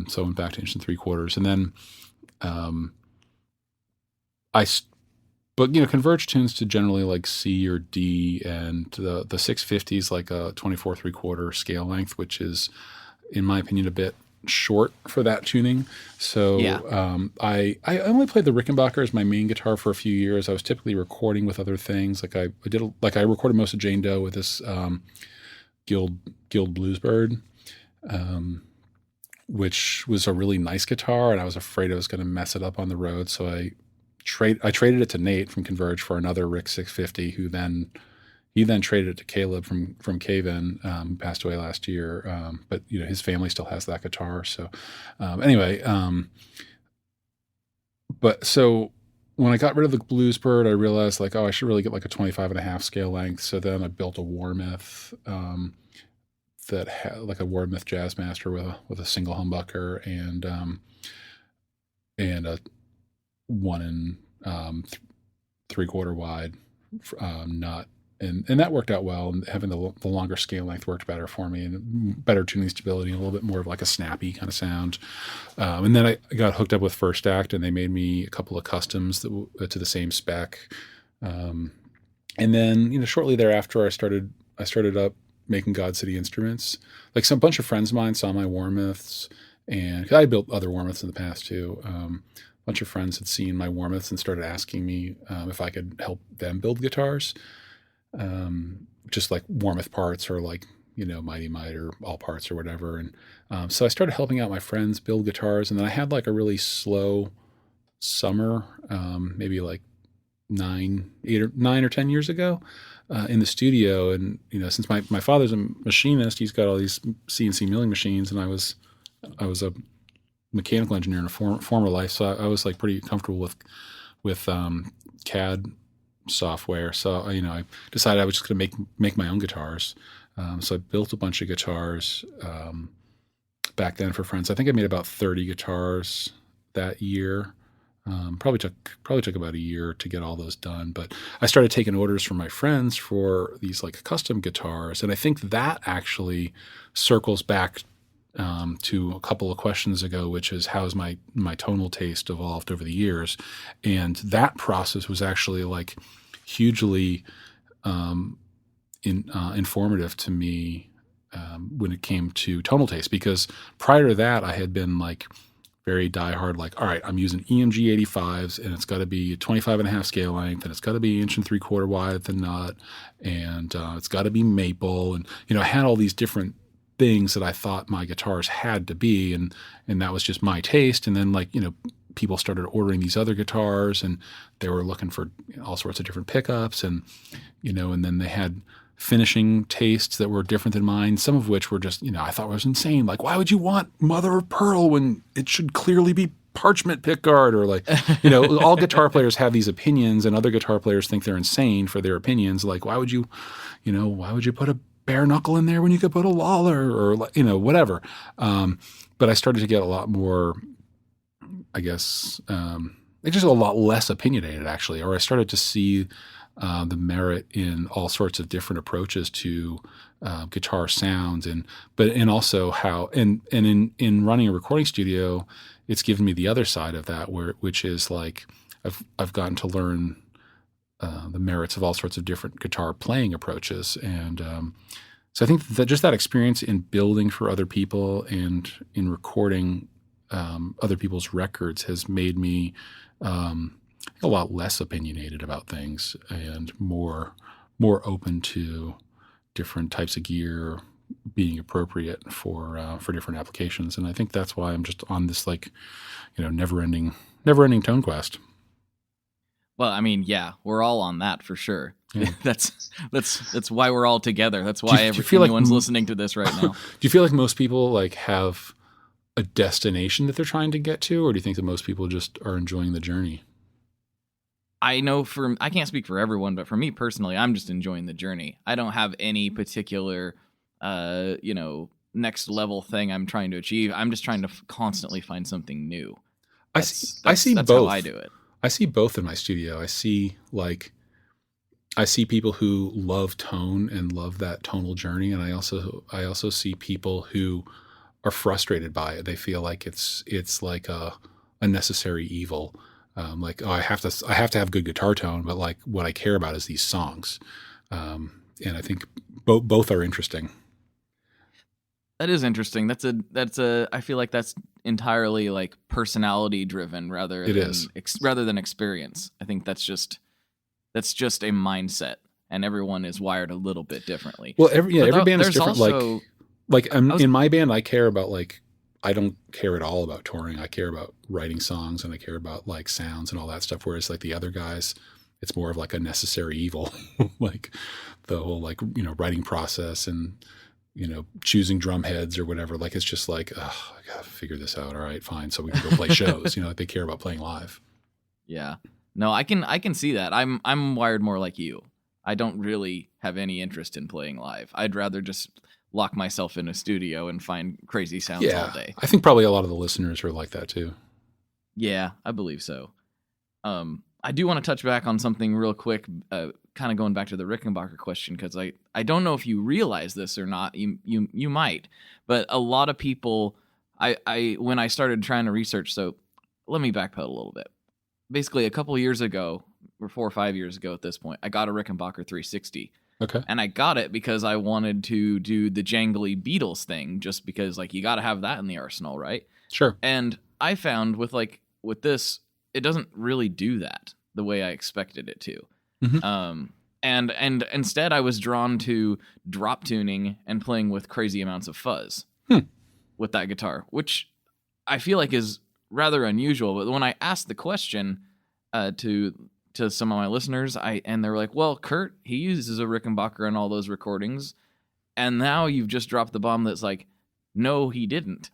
So I went back to 1 3/4, and then but Converge tunes to generally like C or D, and the 650 is like a 24 3/4 scale length, which is, in my opinion, a bit short for that tuning. So Yeah. I only played the Rickenbacker as my main guitar for a few years. I was typically recording with other things. Like I recorded most of Jane Doe with this Guild Bluesbird, which was a really nice guitar, and I was afraid I was going to mess it up on the road. So I traded it to Nate from Converge for another Rick 650, who then traded it to Caleb from Cave-In, who passed away last year. But his family still has that guitar. So anyway, but so when I got rid of the Bluesbird, I realized like, I should really get like a 25.5 scale length. So then I built a Warmouth that had like a Warmouth Jazzmaster with a single humbucker and a 1 3/4 wide nut. And that worked out well, and having the longer scale length worked better for me, and better tuning stability, and a little bit more of like a snappy kind of sound. And then I got hooked up with First Act, and they made me a couple of customs to the same spec. And then shortly thereafter, I started up making God City instruments. Like some bunch of friends of mine saw my Warmouths, and 'cause I built other Warmouths in the past too. A bunch of friends had seen my Warmouths and started asking me if I could help them build guitars. Just like Warmouth parts, or like Mighty Might or all parts or whatever. And so I started helping out my friends build guitars, and then I had like a really slow summer, maybe like 9 or 10 years ago, in the studio. And since my father's a machinist, he's got all these CNC milling machines, and I was a mechanical engineer in a former life, so I was like pretty comfortable with CAD software. So I decided I was just going to make my own guitars. So I built a bunch of guitars back then for friends. I think I made about 30 guitars that year. Probably took about a year to get all those done. But I started taking orders from my friends for these like custom guitars, and I think that actually circles back to a couple of questions ago, which is how's my tonal taste evolved over the years. And that process was actually like hugely informative to me when it came to tonal taste, because prior to that I had been like very diehard, like, all right, I'm using EMG 85s, and it's got to be 25.5 scale length, and it's got to be 1 3/4 wide at the nut, and it's got to be maple, and I had all these different things that I thought my guitars had to be, and that was just my taste. And then like people started ordering these other guitars, and they were looking for all sorts of different pickups, and and then they had finishing tastes that were different than mine, some of which were just, I thought was insane. Like, why would you want mother of pearl when it should clearly be parchment pickguard? Or like, all guitar players have these opinions, and other guitar players think they're insane for their opinions. Like, why would you put a bare knuckle in there when you could put a Lawler, or whatever. But I started to get a lot more, I guess, just a lot less opinionated, actually, or I started to see the merit in all sorts of different approaches to guitar sounds, and also how in running a recording studio, it's given me the other side of that, which is like I've gotten to learn the merits of all sorts of different guitar playing approaches, and so I think that just that experience in building for other people and in recording other people's records has made me a lot less opinionated about things and more open to different types of gear being appropriate for different applications. And I think that's why I'm just on this never ending tone quest. Well, I mean, yeah, we're all on that for sure. Yeah. That's why we're all together. That's why everyone's listening to this right now. Do you feel like most people have a destination that they're trying to get to, or do you think that most people just are enjoying the journey? I know I can't speak for everyone, but for me personally, I'm just enjoying the journey. I don't have any particular, next level thing I'm trying to achieve. I'm just trying to constantly find something new. I see both. How I do it. I see both in my studio. I see people who love tone and love that tonal journey, and I also see people who are frustrated by it. They feel like it's like a necessary evil. I have to have good guitar tone, but like what I care about is these songs. And I think both are interesting. That is interesting. I feel like that's entirely like personality driven rather than experience. I think that's just a mindset, and everyone is wired a little bit differently. Well, every band is different. Also, in my band, I care about I don't care at all about touring. I care about writing songs, and I care about sounds and all that stuff. Whereas the other guys, it's more of a necessary evil, like the whole writing process and choosing drum heads or whatever. It's just I gotta figure this out. All right, fine. So we can go play shows. They care about playing live. Yeah. No, I can see that. I'm wired more like you. I don't really have any interest in playing live. I'd rather just lock myself in a studio and find crazy sounds all day. I think probably a lot of the listeners are like that too. Yeah, I believe so. I do want to touch back on something real quick, kind of going back to the Rickenbacker question, because I don't know if you realize this or not. You might, but a lot of people, when I started trying to research, so let me backpedal a little bit. Basically, a couple years ago, or 4 or 5 years ago at this point, I got a Rickenbacker 360. Okay. And I got it because I wanted to do the jangly Beatles thing, just because you got to have that in the arsenal, right? Sure. And I found with this, it doesn't really do that the way I expected it to. Mm-hmm. And instead I was drawn to drop tuning and playing with crazy amounts of fuzz with that guitar, which I feel like is rather unusual. But when I asked the question to some of my listeners, and they were like, well, Kurt, he uses a Rickenbacker in all those recordings. And now you've just dropped the bomb that's no, he didn't.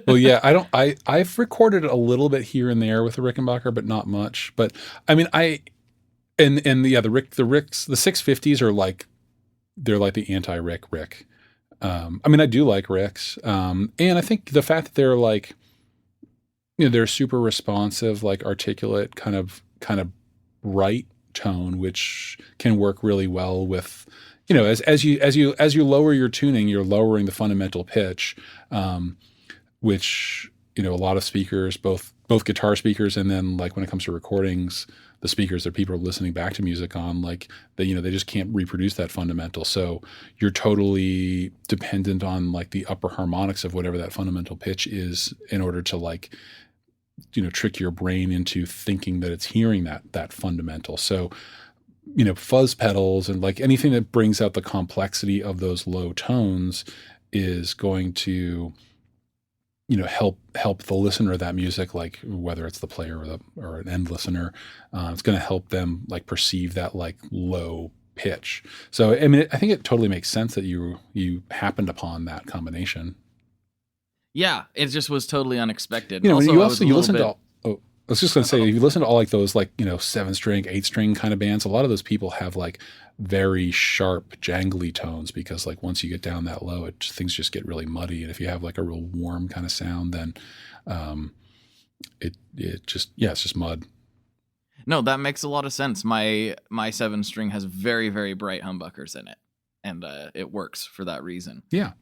Well, yeah, I've recorded a little bit here and there with the Rickenbacker, but not much. But I mean, the 650s are they're like the anti-Rick. I mean, I do like Ricks. And I think the fact that they're they're super responsive, articulate, kind of right tone, which can work really well with, as you lower your tuning, you're lowering the fundamental pitch, which, a lot of speakers, both guitar speakers, and then when it comes to recordings, the speakers that people are listening back to music on, they just can't reproduce that fundamental. So you're totally dependent on the upper harmonics of whatever that fundamental pitch is in order to trick your brain into thinking that it's hearing that fundamental. So, fuzz pedals and anything that brings out the complexity of those low tones is going to help the listener of that music, like whether it's the player or an end listener. It's going to help them like perceive that like low pitch. So I mean, I think it totally makes sense that you happened upon that combination. Yeah, it just was totally unexpected. Also, you listen bit... to. I was just going to say, if you listen to all like those like 7-string, 8-string kind of bands, a lot of those people have like very sharp, jangly tones because like once you get down that low, things just get really muddy. And if you have like a real warm kind of sound, then it's just mud. No, that makes a lot of sense. My 7-string has very, very bright humbuckers in it, and it works for that reason. Yeah.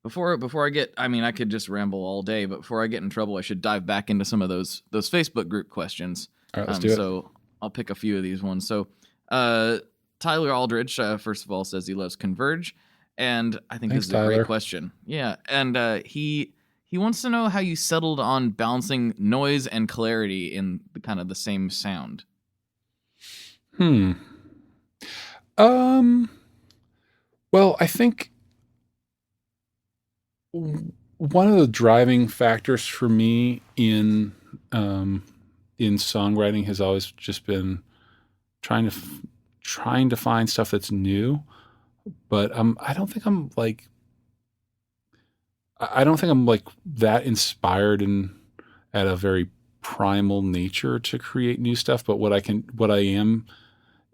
Before I get, I mean, I could just ramble all day, but before I get in trouble, I should dive back into some of those Facebook group questions. All right, let's do it. So I'll pick a few of these ones. So Tyler Aldridge, first of all, says he loves Converge, and I think Thanks, this is a Tyler. great question. Yeah, and he wants to know how you settled on balancing noise and clarity in the kind of the same sound. Well, I think one of the driving factors for me in songwriting has always just been trying to find stuff that's new, but I don't think I'm like that inspired and at a very primal nature to create new stuff. But what I am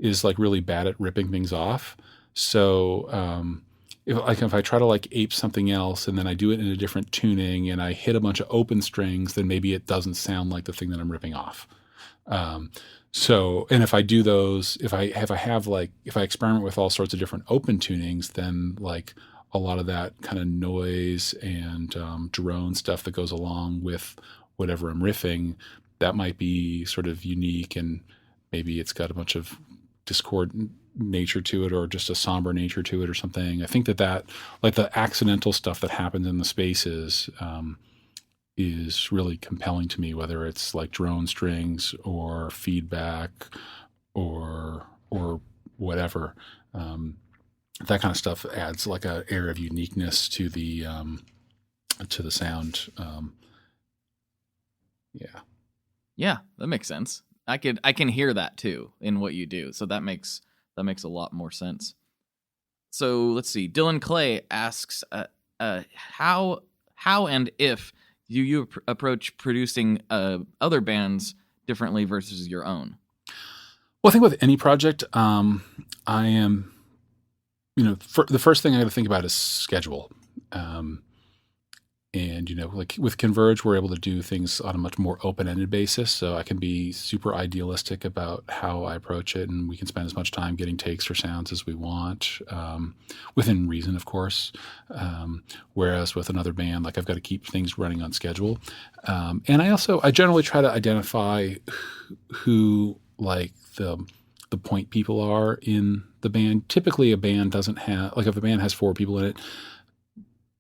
is like really bad at ripping things off. So if I try to like ape something else and then I do it in a different tuning and I hit a bunch of open strings, then maybe it doesn't sound like the thing that I'm ripping off. So, and if I do those, if I experiment with all sorts of different open tunings, then like a lot of that kind of noise and drone stuff that goes along with whatever I'm riffing, that might be sort of unique, and maybe it's got a bunch of discordant nature to it or just a somber nature to it or something. I think that like the accidental stuff that happens in the spaces is really compelling to me, whether it's like drone strings or feedback or whatever. That kind of stuff adds like an air of uniqueness to the sound. Yeah, that makes sense. I can hear that too in what you do. So that makes a lot more sense. So let's see. Dylan Clay asks, how and if you approach producing other bands differently versus your own? Well, I think with any project, I am, the first thing I got to think about is schedule. And, like with Converge, we're able to do things on a much more open-ended basis. So I can be super idealistic about how I approach it, and we can spend as much time getting takes or sounds as we want, within reason, of course. Whereas with another band, like I've got to keep things running on schedule. And I generally try to identify who like the point people are in the band. Typically a band doesn't have, like if a band has 4 people in it,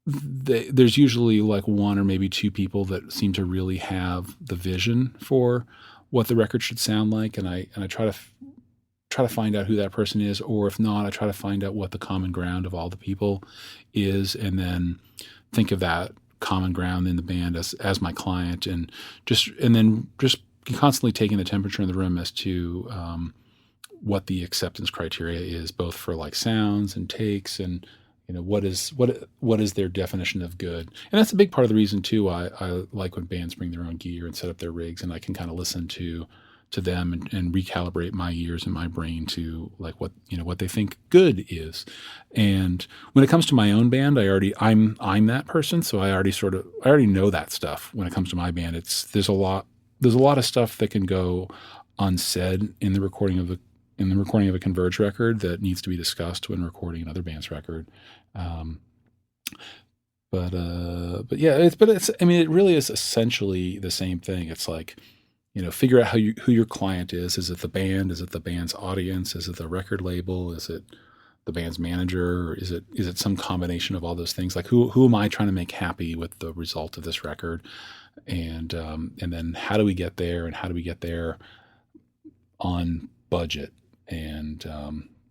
there's usually like 1 or maybe 2 people that seem to really have the vision for what the record should sound like, and I try to find out who that person is, or if not, I try to find out what the common ground of all the people is, and then think of that common ground in the band as my client, and then constantly taking the temperature in the room as to what the acceptance criteria is, both for like sounds and takes, and what is their definition of good. And that's a big part of the reason too I like when bands bring their own gear and set up their rigs, and I can kind of listen to them and recalibrate my ears and my brain to like what they think good is. And when it comes to my own band, I'm that person, so I already know that stuff. When it comes to my band, there's a lot of stuff that can go unsaid in the recording of a Converge record that needs to be discussed when recording another band's record. But it really is essentially the same thing. It's like, figure out who your client is. Is it the band? Is it the band's audience? Is it the record label? Is it the band's manager? Or is it some combination of all those things? Like who am I trying to make happy with the result of this record? And then how do we get there? And how do we get there on budget? And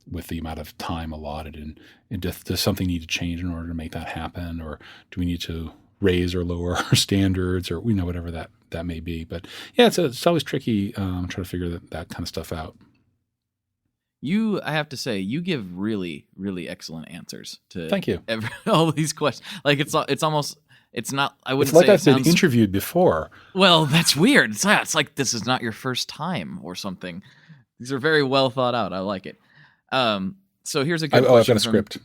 with the amount of time allotted, and does something need to change in order to make that happen, or do we need to raise or lower our standards, or whatever that may be. But yeah, it's always tricky trying to figure that kind of stuff out. I have to say, you give really, really excellent ansers to Thank you. All these questions. Like it's almost, it's not, I wouldn't It's like say I've been interviewed before. Well, that's weird. It's like this is not your first time or something. These are very well thought out. I like it. So here's a good question. I've got a script.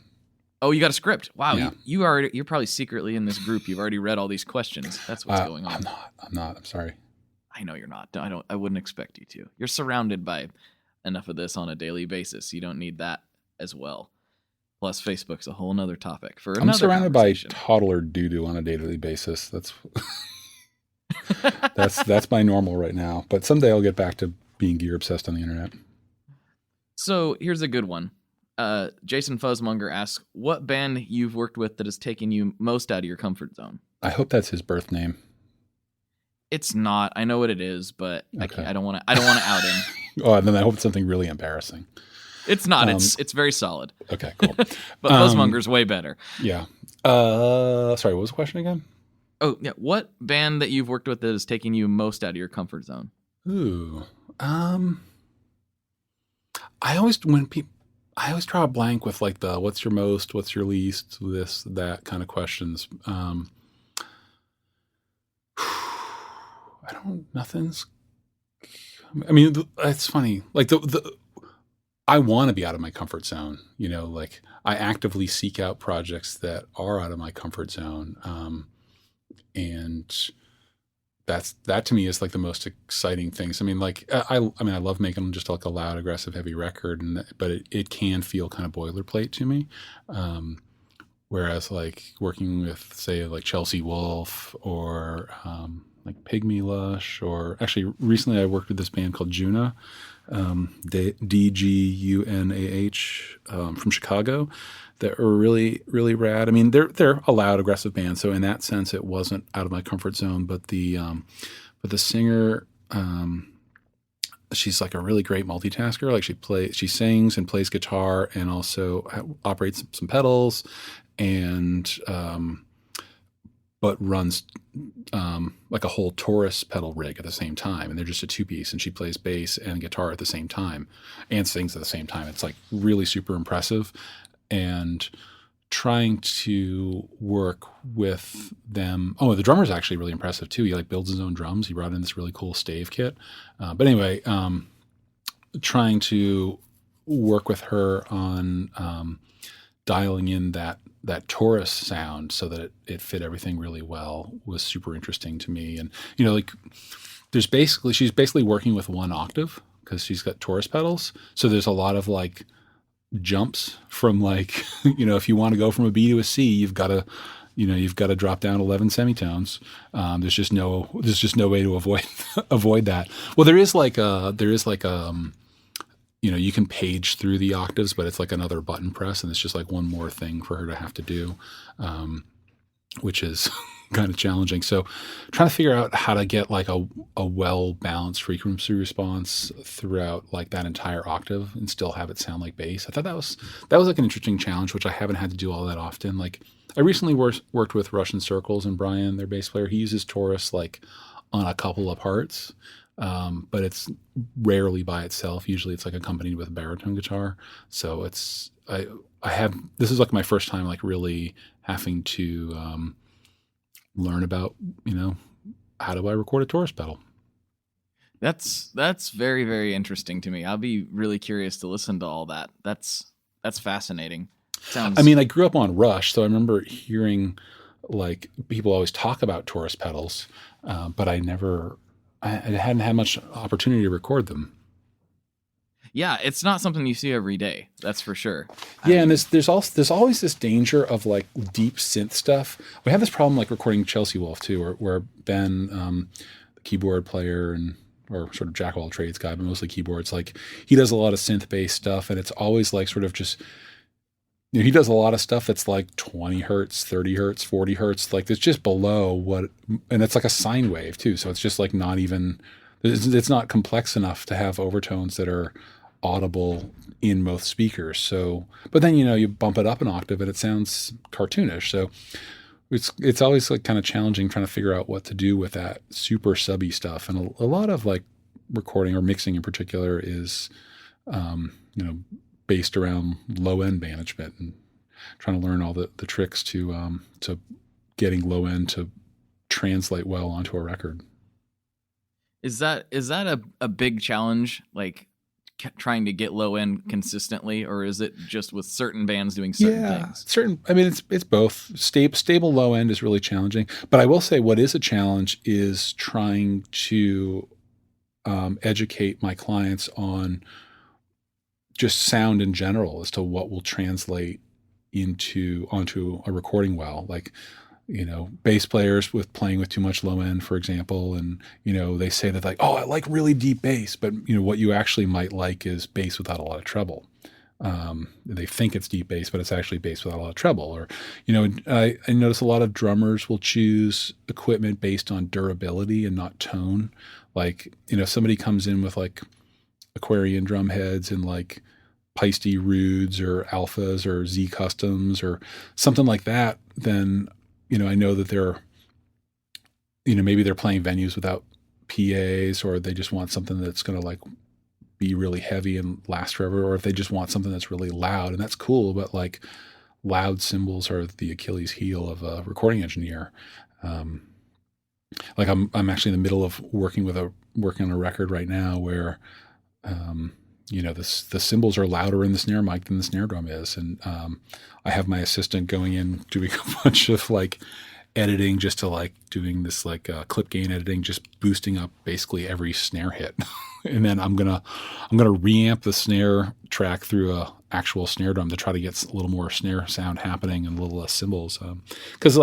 Oh, you got a script. Wow. Yeah. You're probably secretly in this group. You've already read all these questions. That's what's going on. I'm not. I'm sorry. I know you're not. I wouldn't expect you to. You're surrounded by enough of this on a daily basis. You don't need that as well. Plus, Facebook's a whole nother topic for another. I'm surrounded by conversation. toddler doo-doo on a daily basis. That's my normal right now. But someday I'll get back to being gear obsessed on the internet. So here's a good one. Jason Fuzzmonger asks, what band you've worked with that has taken you most out of your comfort zone? I hope that's his birth name. It's not. I know what it is, but Okay. I don't want to out him. Oh, and then I hope it's something really embarrassing. It's not. It's very solid. Okay, cool. But Fuzzmonger's way better. Yeah. Sorry, what was the question again? Oh, yeah. What band that you've worked with that has taken you most out of your comfort zone? Ooh. I always draw a blank with like the what's your most, what's your least, this, that kind of questions. I mean, it's funny. Like I want to be out of my comfort zone. Like I actively seek out projects that are out of my comfort zone. And that to me is like the most exciting things. I mean, like, I love making just like a loud, aggressive, heavy record, but it can feel kind of boilerplate to me. Whereas like working with, say, like Chelsea Wolfe or like Pygmy Lush, or actually recently I worked with this band called Juna, DGUNAH, from Chicago, that are really, really rad. I mean, they're a loud, aggressive band, so in that sense, it wasn't out of my comfort zone. But the singer, she's like a really great multitasker. Like she sings and plays guitar and also operates some pedals, and but runs like a whole Taurus pedal rig at the same time, and they're just a two-piece, and she plays bass and guitar at the same time and sings at the same time. It's like really super impressive. And trying to work with them. Oh, the drummer's actually really impressive too. He like builds his own drums. He brought in this really cool stave kit. But anyway, trying to work with her on dialing in that Taurus sound so that it fit everything really well was super interesting to me. And like she's basically working with one octave because she's got Taurus pedals. So there's a lot of like jumps from like, if you want to go from a B to a C, you've got to drop down 11 semitones. There's just no way to avoid that. Well, there is like you can page through the octaves, but it's like another button press, and it's just like one more thing for her to have to do, which is kind of challenging. So trying to figure out how to get like a well-balanced frequency response throughout like that entire octave and still have it sound like bass. I thought that was like an interesting challenge, which I haven't had to do all that often. Like I recently worked with Russian Circles and Brian, their bass player. He uses Taurus like on a couple of parts. But it's rarely by itself. Usually it's like accompanied with a baritone guitar. So this is like my first time like really having to learn about, how do I record a Taurus pedal? That's very, very interesting to me. I'll be really curious to listen to all that. That's fascinating. I mean, I grew up on Rush, so I remember hearing like people always talk about Taurus pedals, but I hadn't had much opportunity to record them. Yeah, it's not something you see every day. That's for sure. Yeah, and there's always this danger of like deep synth stuff. We have this problem like recording Chelsea Wolfe too, where Ben, the keyboard player or sort of jack of all trades guy, but mostly keyboards, like he does a lot of synth based stuff, and it's always like sort of just. He does a lot of stuff that's like 20 hertz, 30 hertz, 40 hertz. Like it's just below what, and it's like a sine wave too. So it's just like not even, it's not complex enough to have overtones that are audible in most speakers. So, but then, you bump it up an octave and it sounds cartoonish. So it's always like kind of challenging trying to figure out what to do with that super subby stuff. And a lot of like recording or mixing in particular is, based around low end management and trying to learn all the tricks to getting low end to translate well onto a record. Is that a big challenge, like trying to get low end consistently, or is it just with certain bands doing certain things? I mean, it's both. Stable low end is really challenging, but I will say what is a challenge is trying to educate my clients on just sound in general as to what will translate onto a recording well. Like, bass players playing with too much low end, for example. And, they say that like, oh, I like really deep bass, but what you actually might like is bass without a lot of treble. They think it's deep bass, but it's actually bass without a lot of treble. Or, I notice a lot of drummers will choose equipment based on durability and not tone. Like, somebody comes in with like Aquarian drum heads and like Peisty Rudes or Alphas or Z Customs or something like that, then I know that they're, maybe they're playing venues without PAs, or they just want something that's going to like be really heavy and last forever, or if they just want something that's really loud, and that's cool. But like loud cymbals are the Achilles heel of a recording engineer. Like I'm actually in the middle of working on a record right now where, the cymbals are louder in the snare mic than the snare drum is. And I have my assistant going in doing a bunch of like editing, just to like doing this like clip gain editing, just boosting up basically every snare hit. And then I'm gonna reamp the snare track through a actual snare drum to try to get a little more snare sound happening and a little less cymbals. Because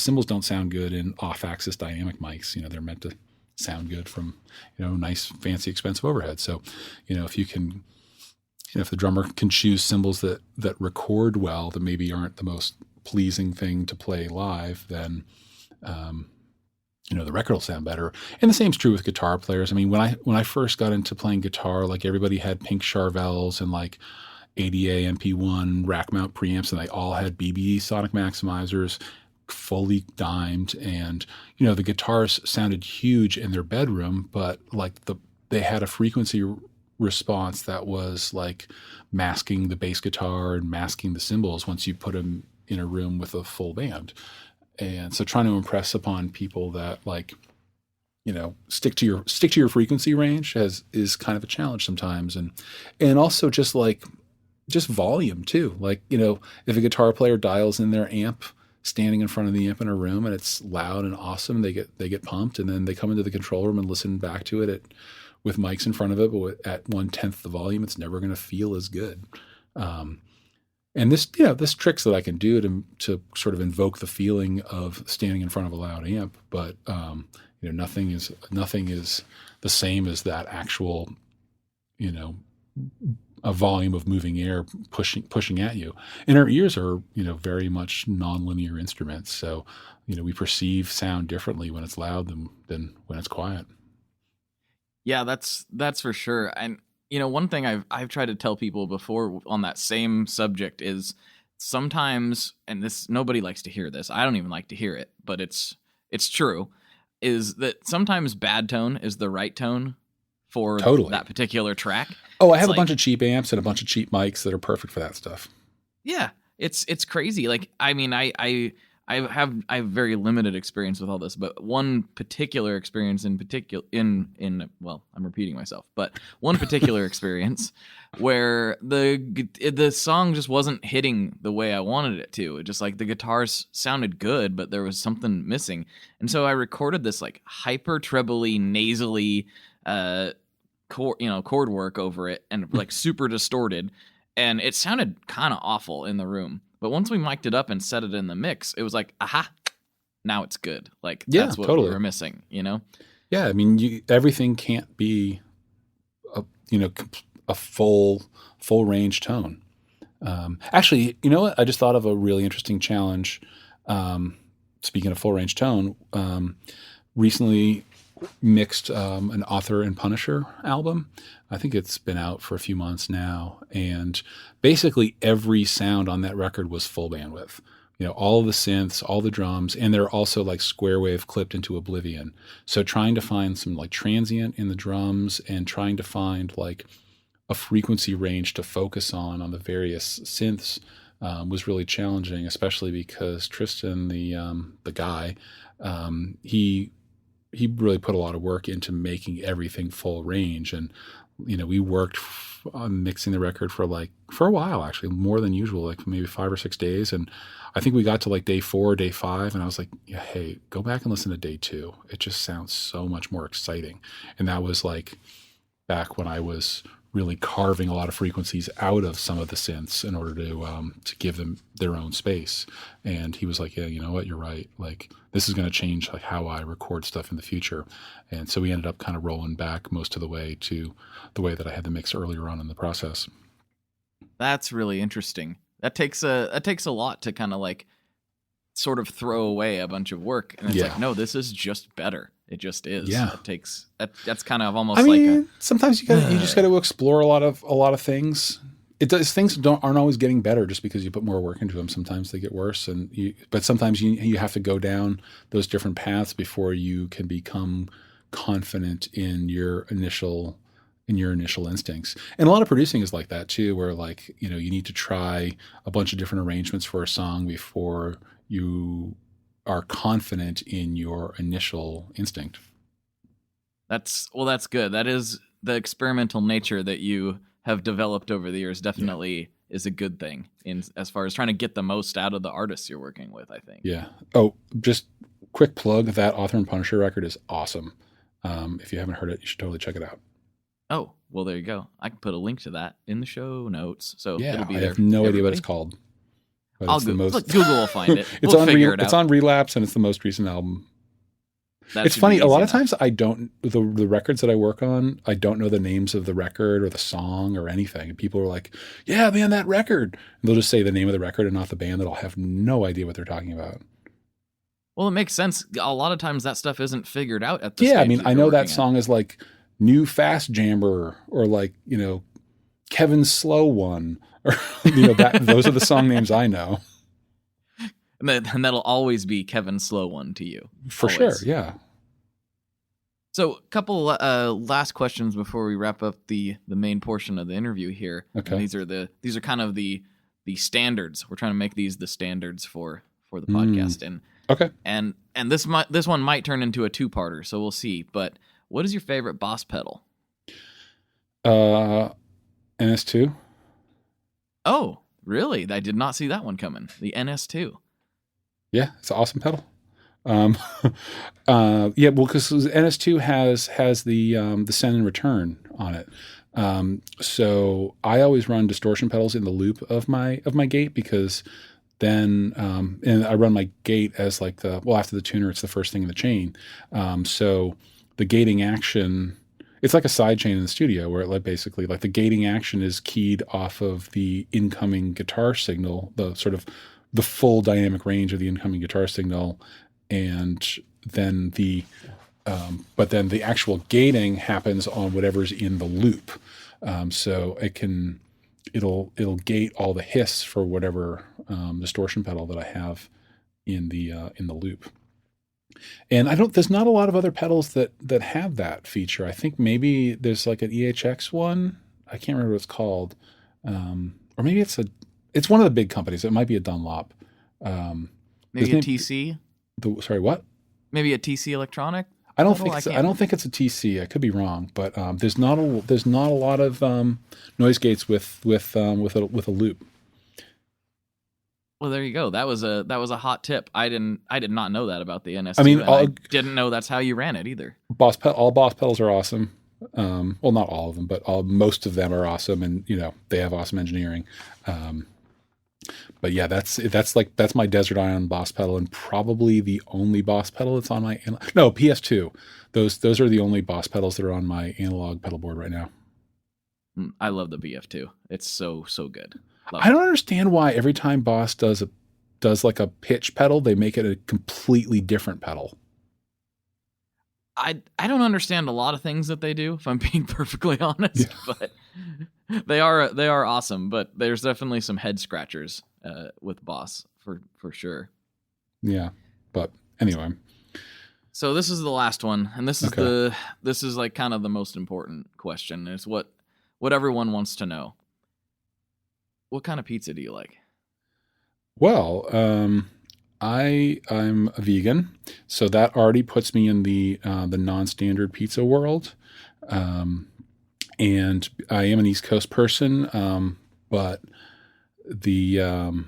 cymbals don't sound good in off-axis dynamic mics. They're meant to sound good from nice, fancy, expensive overhead. So if you can, if the drummer can choose cymbals that record well, that maybe aren't the most pleasing thing to play live, then the record will sound better. And the same's true with guitar players. I mean, when I first got into playing guitar, like everybody had pink Charvels and like ADA MP1 rack mount preamps, and they all had BB sonic maximizers, fully dimed, and the guitars sounded huge in their bedroom, but like they had a frequency response that was like masking the bass guitar and masking the cymbals once you put them in a room with a full band. And so trying to impress upon people that like stick to your frequency range is kind of a challenge sometimes, and also just volume too. Like if a guitar player dials in their amp standing in front of the amp in a room and it's loud and awesome, they get pumped, and then they come into the control room and listen back to it with mics in front of it, but at 1/10 the volume, it's never going to feel as good. And this tricks that I can do to sort of invoke the feeling of standing in front of a loud amp, but nothing is the same as that actual a volume of moving air pushing at you. And our ears are, very much nonlinear instruments. So, we perceive sound differently when it's loud than when it's quiet. Yeah, that's for sure. And, one thing I've tried to tell people before on that same subject is sometimes, and this, nobody likes to hear this, I don't even like to hear it, but it's true, is that sometimes bad tone is the right tone for that particular track. Oh, I have a bunch of cheap amps and a bunch of cheap mics that are perfect for that stuff. Yeah, it's crazy. Like, I mean, I have very limited experience with all this, but one particular experience I'm repeating myself, but one particular experience where the song just wasn't hitting the way I wanted it to. It just like the guitars sounded good, but there was something missing. And so I recorded this like hyper trebly, nasally chord work over it, and like super distorted, and it sounded kind of awful in the room. But once we mic'd it up and set it in the mix, it was like, aha, now it's good. Like, that's what we were missing, Yeah, I mean, everything can't be a full range tone. Actually, you know what? I just thought of a really interesting challenge. Speaking of full range tone, recently mixed an Author and Punisher album. I think it's been out for a few months now, and basically every sound on that record was full bandwidth, all of the synths, all the drums, and they're also like square wave clipped into oblivion. So trying to find some like transient in the drums and trying to find like a frequency range to focus on the various synths was really challenging, especially because Tristan, the guy, he really put a lot of work into making everything full range. And, we worked on mixing the record for a while, actually, more than usual, like maybe 5 or 6 days. And I think we got to like day 4, day 5, and I was like, yeah, hey, go back and listen to day 2. It just sounds so much more exciting. And that was like back when I was really carving a lot of frequencies out of some of the synths in order to give them their own space. And he was like, yeah, you know what, you're right. Like, this is going to change like how I record stuff in the future. And so we ended up kind of rolling back most of the way to the way that I had the mix earlier on in the process. That's really interesting. That takes a lot to kind of like sort of throw away a bunch of work. And it's like, no, this is just better. It just is. Yeah. It takes that's kind of almost sometimes you just got to explore a lot of things. Things aren't always getting better just because you put more work into them. Sometimes they get worse, but sometimes you have to go down those different paths before you can become confident in your initial instincts. And a lot of producing is like that too, where like, you need to try a bunch of different arrangements for a song before you are confident in your initial instinct. That's good. That is the experimental nature that you have developed over the years. Definitely is a good thing in as far as trying to get the most out of the artists you're working with, I think. Yeah. Oh, just quick plug. That Author and Punisher record is awesome. If you haven't heard it, you should totally check it out. Oh, well, there you go. I can put a link to that in the show notes. So yeah, it'll be I there. have no idea what it's called. I'll Google will find it. It's on Relapse, and it's the most recent album. It's funny. A lot of times I don't, the records that I work on, I don't know the names of the record or the song or anything. People are like, yeah, man, that record. And they'll just say the name of the record and not the band, that I'll have no idea what they're talking about. Well, it makes sense. A lot of times that stuff isn't figured out at the Yeah, stage I mean, I know that song is like New Fast Jammer or like, Kevin's Slow One. Or, those are the song names I know. And that'll always be Kevin Slow One to you. For always. Sure, yeah. So a couple last questions before we wrap up the main portion of the interview here. Okay. And these are kind of the standards. We're trying to make these the standards for the podcast. And okay. And this one might turn into a 2-parter, so we'll see. But what is your favorite Boss pedal? NS2. Oh, really? I did not see that one coming. The NS2. Yeah, it's an awesome pedal. Yeah, well, because NS2 has the send and return on it. So I always run distortion pedals in the loop of my gate, because then and I run my gate as like after the tuner, it's the first thing in the chain. So the gating action, it's like a side chain in the studio where it basically the gating action is keyed off of the incoming guitar signal, the sort of the full dynamic range of the incoming guitar signal. And then but then the actual gating happens on whatever's in the loop. So it'll gate all the hiss for whatever distortion pedal that I have in the loop. And there's not a lot of other pedals that have that feature. I think maybe there's like an EHX one. I can't remember what it's called. Or maybe it's one of the big companies. It might be a Dunlop. Maybe a TC? Sorry, what? Maybe a TC Electronic? I don't think it's a TC. I could be wrong, but there's not a lot of noise gates with a loop. Well, there you go. That was a hot tip. I did not know that about the NS2. I mean, I didn't know that's how you ran it either. All Boss pedals are awesome. Well, not all of them, but most of them are awesome, and they have awesome engineering. But yeah, that's my Desert Island Boss pedal, and probably the only Boss pedal that's on my PS2. Those are the only Boss pedals that are on my analog pedal board right now. I love the BF2. It's so good. I don't understand why every time Boss does like a pitch pedal, they make it a completely different pedal. I don't understand a lot of things that they do, if I'm being perfectly honest, but they are awesome. But there's definitely some head scratchers with Boss for sure. Yeah. But anyway. So this is the last one, and this is Okay. this is like kind of the most important question. It's what everyone wants to know. What kind of pizza do you like? Well, I'm a vegan, so that already puts me in the non-standard pizza world. Um, and I am an East Coast person, but the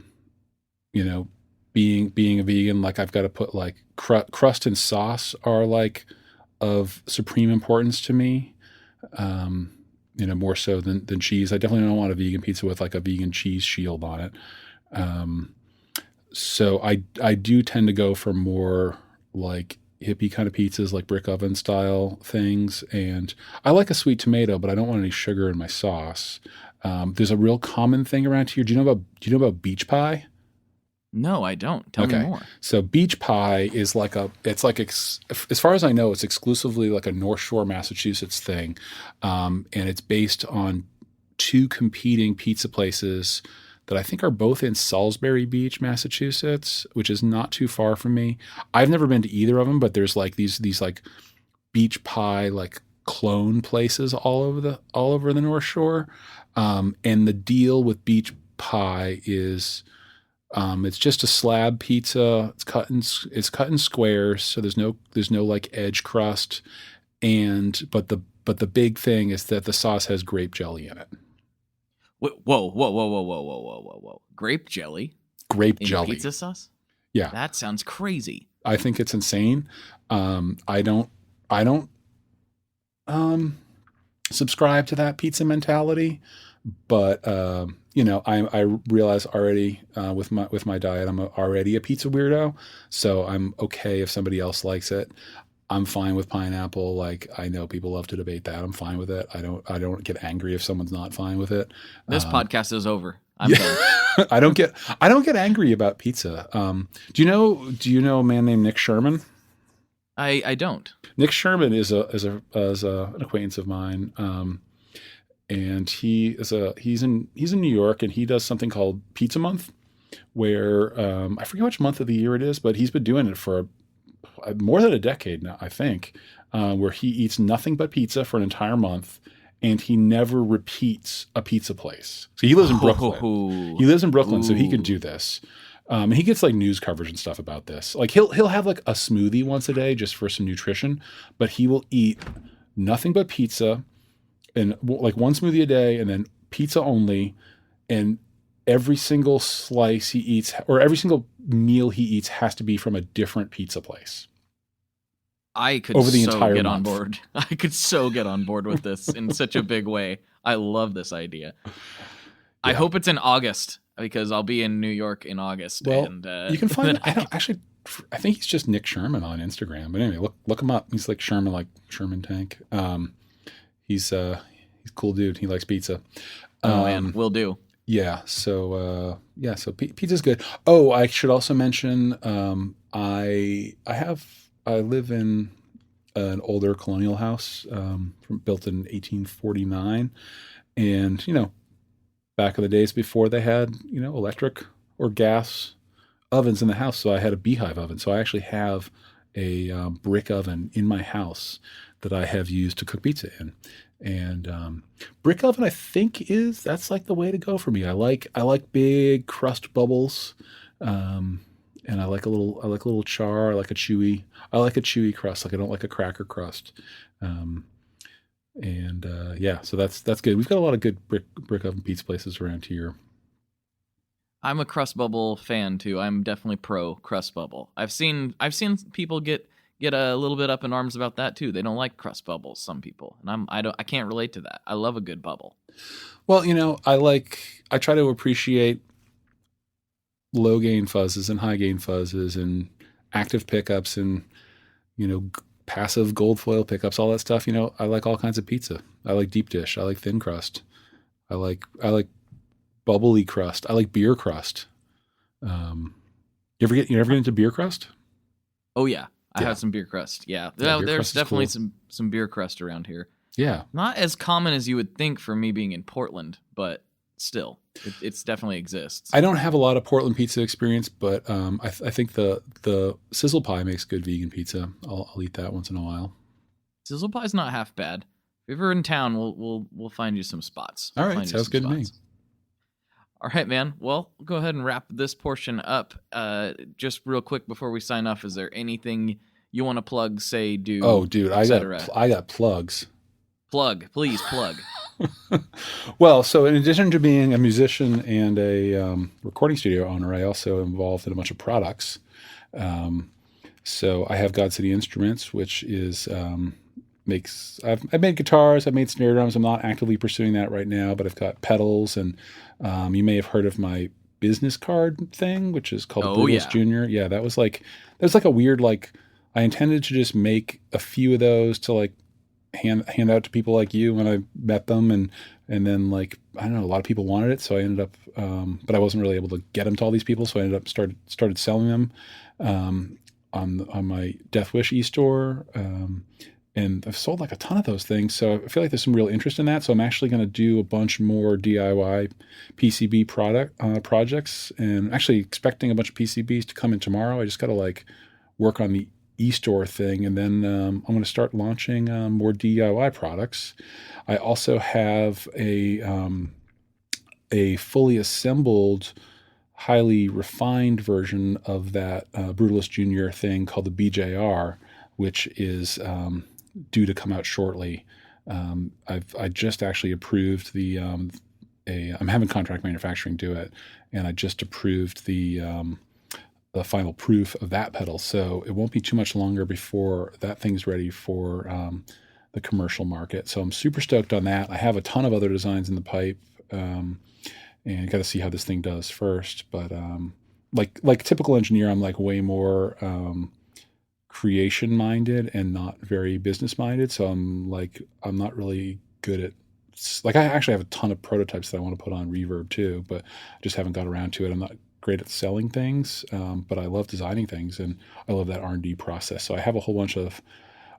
you know, being a vegan, like I've got to put like crust and sauce are like of supreme importance to me. Um, more so than cheese. I definitely don't want a vegan pizza with like a vegan cheese shield on it. Um, so I do tend to go for more like hippie kind of pizzas, like brick oven style things. And I like a sweet tomato, but I don't want any sugar in my sauce. There's a real common thing around here. Do you know about beach pie? No, I don't. Tell me Okay. more. So beach pie is like as far as I know, it's exclusively like a North Shore, Massachusetts thing. And it's based on two competing pizza places that I think are both in Salisbury Beach, Massachusetts, which is not too far from me. I've never been to either of them, but there's like these like beach pie like clone places all over the North Shore. And the deal with beach pie is it's just a slab pizza. It's cut in squares, so there's no like edge crust. But the big thing is that the sauce has grape jelly in it. Whoa, whoa, whoa, whoa, whoa, whoa, whoa, whoa, whoa, whoa! Grape jelly Grape in jelly. pizza sauce? Yeah, That sounds crazy. I think it's insane. I don't subscribe to that pizza mentality, but I realize already with my diet I'm already a pizza weirdo, so I'm okay if somebody else likes it. I'm fine with pineapple. Like I know people love to debate that. I'm fine with it. I don't get angry if someone's not fine with it. This Um, podcast is over. I'm done. I don't get angry about pizza. Do you know a man named Nick Sherman? I don't. Nick Sherman is an acquaintance of mine, and he's in New York, and he does something called Pizza Month, where I forget which month of the year it is, but he's been doing it for more than a decade now, I think, where he eats nothing but pizza for an entire month, and he never repeats a pizza place. So he lives in Brooklyn. He lives in Brooklyn, so he can do this. And he gets like news coverage and stuff about this. Like he'll have like a smoothie once a day just for some nutrition, but he will eat nothing but pizza and like one smoothie a day and then pizza only. And every single slice he eats or every single meal he eats has to be from a different pizza place. I could over the so entire get on month. board. I could so get on board with this in such a big way. I love this idea. I Yeah. hope it's in August because I'll be in New York in August. Well, and you can find. then I don't actually. I think he's just Nick Sherman on Instagram. But anyway, look him up. He's like Sherman Tank. He's a cool dude. He likes pizza. Oh man, will do. Yeah. So pizza's good. Oh, I should also mention. I live in an older colonial house built in 1849, and back in the days before they had electric or gas ovens in the house, so I had a beehive oven. So I actually have a brick oven in my house that I have used to cook pizza in. And brick oven, I think that's like the way to go for me. I like big crust bubbles, and I like a little char. I like a chewy crust. Like I don't like a cracker crust. So that's good. We've got a lot of good brick oven pizza places around here. I'm a crust bubble fan too. I'm definitely pro crust bubble. I've seen people get a little bit up in arms about that too. They don't like crust bubbles, some people. And I can't relate to that. I love a good bubble. Well, I try to appreciate low gain fuzzes and high gain fuzzes and active pickups and passive gold foil pickups, all that stuff. I like all kinds of pizza. I like deep dish. I like thin crust. I like bubbly crust. I like beer crust. You ever get into beer crust? Oh yeah. I Yeah. have some beer crust. Yeah. Yeah, beer There's crust is definitely cool. some beer crust around here. Yeah. Not as common as you would think for me being in Portland, but still, it's definitely exists. I don't have a lot of Portland pizza experience, but I think the Sizzle Pie makes good vegan pizza. I'll eat that once in a while. Sizzle Pie's not half bad. If you're ever in town, we'll find you some spots. All right, sounds good to me. All right, man. Well, we'll go ahead and wrap this portion up. Just real quick before we sign off, is there anything you want to plug, say, do? Oh, dude, I got plugs. Plug, please plug. Well, so in addition to being a musician and a recording studio owner, I also am involved in a bunch of products. So I have God City Instruments, which is I've made guitars, I've made snare drums. I'm not actively pursuing that right now, but I've got pedals, and you may have heard of my business card thing, which is called Brutalist Junior. Yeah, that was like a weird, like, I intended to just make a few of those to like hand out to people like you when I met them, and then, like, I don't know, a lot of people wanted it, so I ended up but I wasn't really able to get them to all these people, so I ended up started selling them on my Death Wish e-store, and I've sold like a ton of those things, so I feel like there's some real interest in that. So I'm actually going to do a bunch more DIY PCB projects, and actually expecting a bunch of PCBs to come in tomorrow. I just got to like work on the e-store thing, and then I'm going to start launching more DIY products. I also have a fully assembled, highly refined version of that Brutalist Junior thing called the BJR, which is due to come out shortly. I just actually approved the I'm having contract manufacturing do it, and I just approved the final proof of that pedal. So it won't be too much longer before that thing's ready for the commercial market. So I'm super stoked on that. I have a ton of other designs in the pipe, and got to see how this thing does first. But like typical engineer, I'm like way more creation minded and not very business minded. So I'm not really good at, like, I actually have a ton of prototypes that I want to put on Reverb too, but I just haven't got around to it. I'm not great at selling things, but I love designing things, and I love that R&D process. So I have a whole bunch of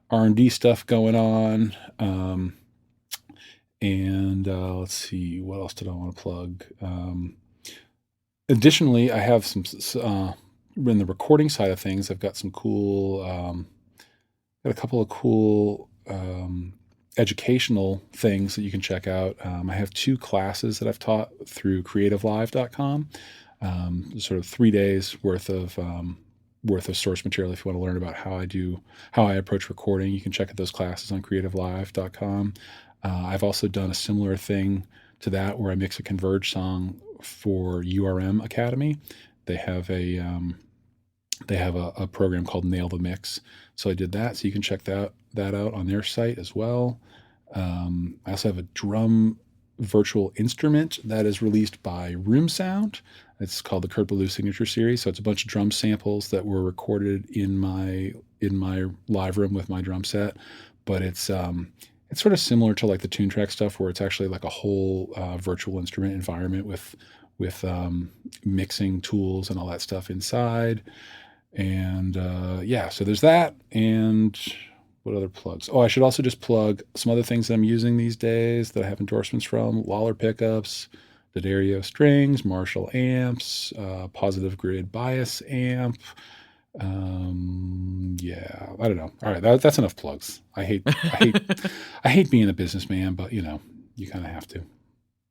R&D stuff going on. And let's see, what else did I want to plug? Additionally, I have some in the recording side of things. I've got some cool, got a couple of cool educational things that you can check out. I have 2 classes that I've taught through creativelive.com. Sort of 3 days worth of source material. If you want to learn about how I approach recording, you can check out those classes on creativelive.com. I've also done a similar thing to that where I mix a Converge song for URM Academy. They have a program called Nail the Mix. So I did that. So you can check that out on their site as well. I also have a drum virtual instrument that is released by Room Sound. It's called the Kurt Ballou Signature Series. So it's a bunch of drum samples that were recorded in my live room with my drum set. But it's sort of similar to like the Tune Track stuff, where it's actually like a whole virtual instrument environment with mixing tools and all that stuff inside. And so there's that. And what other plugs? Oh, I should also just plug some other things that I'm using these days that I have endorsements from: Lawler pickups, D'Addario strings, Marshall amps, Positive Grid bias amp. I don't know. All right, that's enough plugs. I hate being a businessman, but you kind of have to.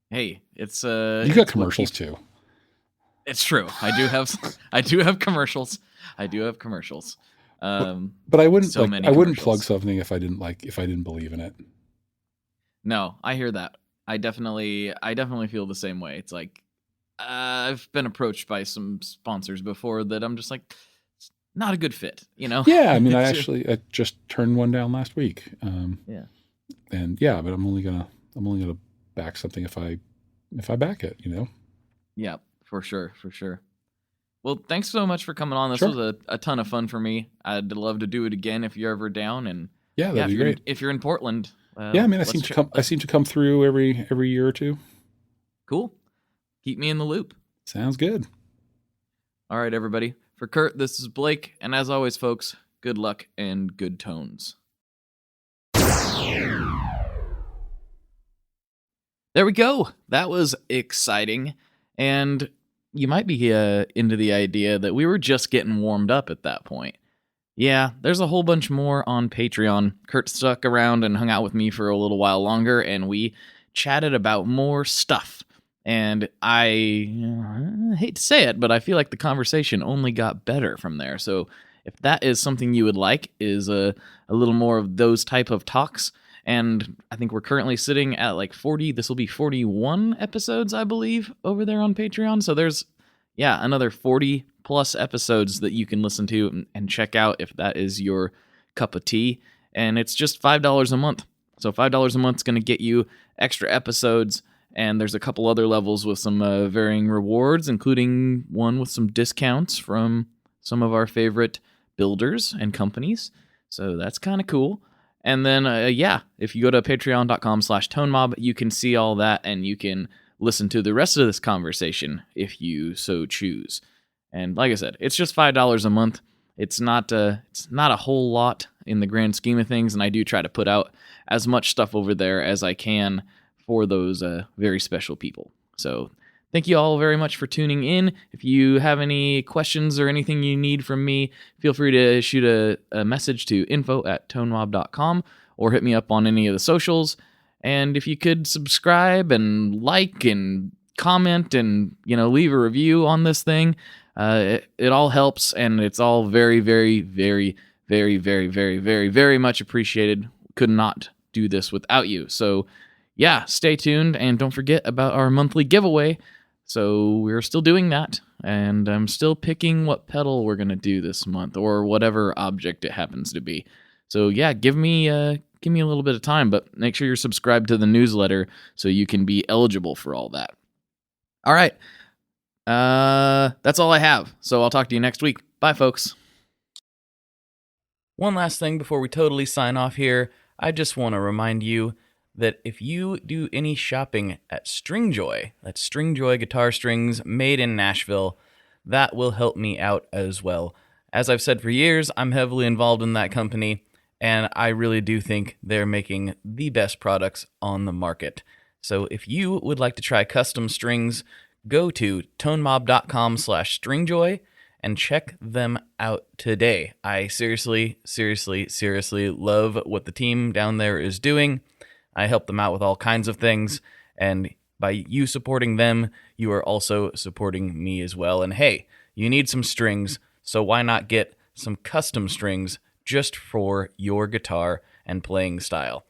Hey, it's you got commercials too. It's true. I do have commercials. But I wouldn't plug something if I didn't believe in it. No, I hear that. I definitely feel the same way. It's like I've been approached by some sponsors before that I'm just like, it's not a good fit, Yeah, I mean, I just turned one down last week. Yeah. And yeah, but I'm only gonna back something if I back it, Yeah, for sure. Well, thanks so much for coming on. This Sure. was a ton of fun for me. I'd love to do it again if you're ever down. And that'd be great. If you're in Portland. I mean, I seem to come through every year or two. Cool. Keep me in the loop. Sounds good. All right, everybody. For Kurt, this is Blake. And as always, folks, good luck and good tones. There we go. That was exciting. And you might be into the idea that we were just getting warmed up at that point. Yeah, there's a whole bunch more on Patreon. Kurt stuck around and hung out with me for a little while longer, and we chatted about more stuff. And I hate to say it, but I feel like the conversation only got better from there. So if that is something you would like, is a little more of those type of talks. And I think we're currently sitting at like 40, this will be 41 episodes, I believe, over there on Patreon. So there's, another 40 plus episodes that you can listen to and check out if that is your cup of tea. And it's just $5 a month. So $5 a month is going to get you extra episodes. And there's a couple other levels with some varying rewards, including one with some discounts from some of our favorite builders and companies. So that's kind of cool. And then, if you go to patreon.com/tonemob, you can see all that and you can listen to the rest of this conversation if you so choose. And like I said, it's just $5 a month. It's not a whole lot in the grand scheme of things, and I do try to put out as much stuff over there as I can for those very special people. So thank you all very much for tuning in. If you have any questions or anything you need from me, feel free to shoot a message to info@tonemob.com or hit me up on any of the socials. And if you could subscribe and like and comment and leave a review on this thing, it all helps, and it's all very, very, very, very, very, very, very, very much appreciated. Could not do this without you. So stay tuned, and don't forget about our monthly giveaway. So we're still doing that, and I'm still picking what pedal we're going to do this month, or whatever object it happens to be. So give me a little bit of time, but make sure you're subscribed to the newsletter so you can be eligible for all that. All right. That's all I have. So I'll talk to you next week. Bye, folks. One last thing before we totally sign off here. I just want to remind you that if you do any shopping at Stringjoy, that's Stringjoy guitar strings made in Nashville, that will help me out as well. As I've said for years, I'm heavily involved in that company, and I really do think they're making the best products on the market. So if you would like to try custom strings, go to tonemob.com/stringjoy and check them out today. I seriously, seriously, seriously love what the team down there is doing. I help them out with all kinds of things, and by you supporting them, you are also supporting me as well. And hey, you need some strings, so why not get some custom strings just for your guitar and playing style?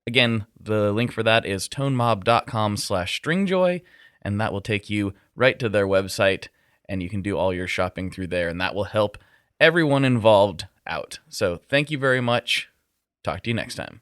Again, the link for that is tonemob.com/stringjoy, and that will take you right to their website, and you can do all your shopping through there, and that will help everyone involved out. So thank you very much. Talk to you next time.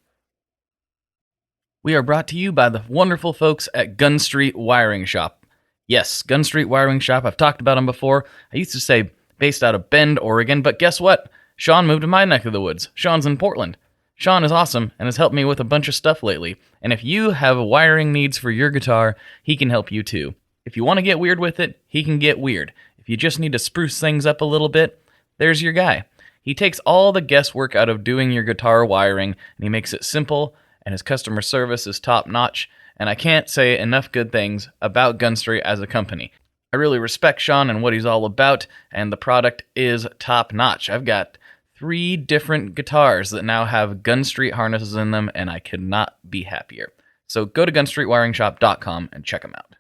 We are brought to you by the wonderful folks at Gun Street Wiring Shop. Yes, Gun Street Wiring Shop. I've talked about them before. I used to say based out of Bend, Oregon, but guess what? Sean moved to my neck of the woods. Sean's in Portland. Sean is awesome and has helped me with a bunch of stuff lately. And if you have wiring needs for your guitar, he can help you too. If you want to get weird with it, he can get weird. If you just need to spruce things up a little bit, there's your guy. He takes all the guesswork out of doing your guitar wiring, and he makes it simple, and his customer service is top-notch, and I can't say enough good things about Gun Street as a company. I really respect Sean and what he's all about, and the product is top-notch. I've got 3 different guitars that now have Gun Street harnesses in them, and I could not be happier. So go to gunstreetwiringshop.com and check them out.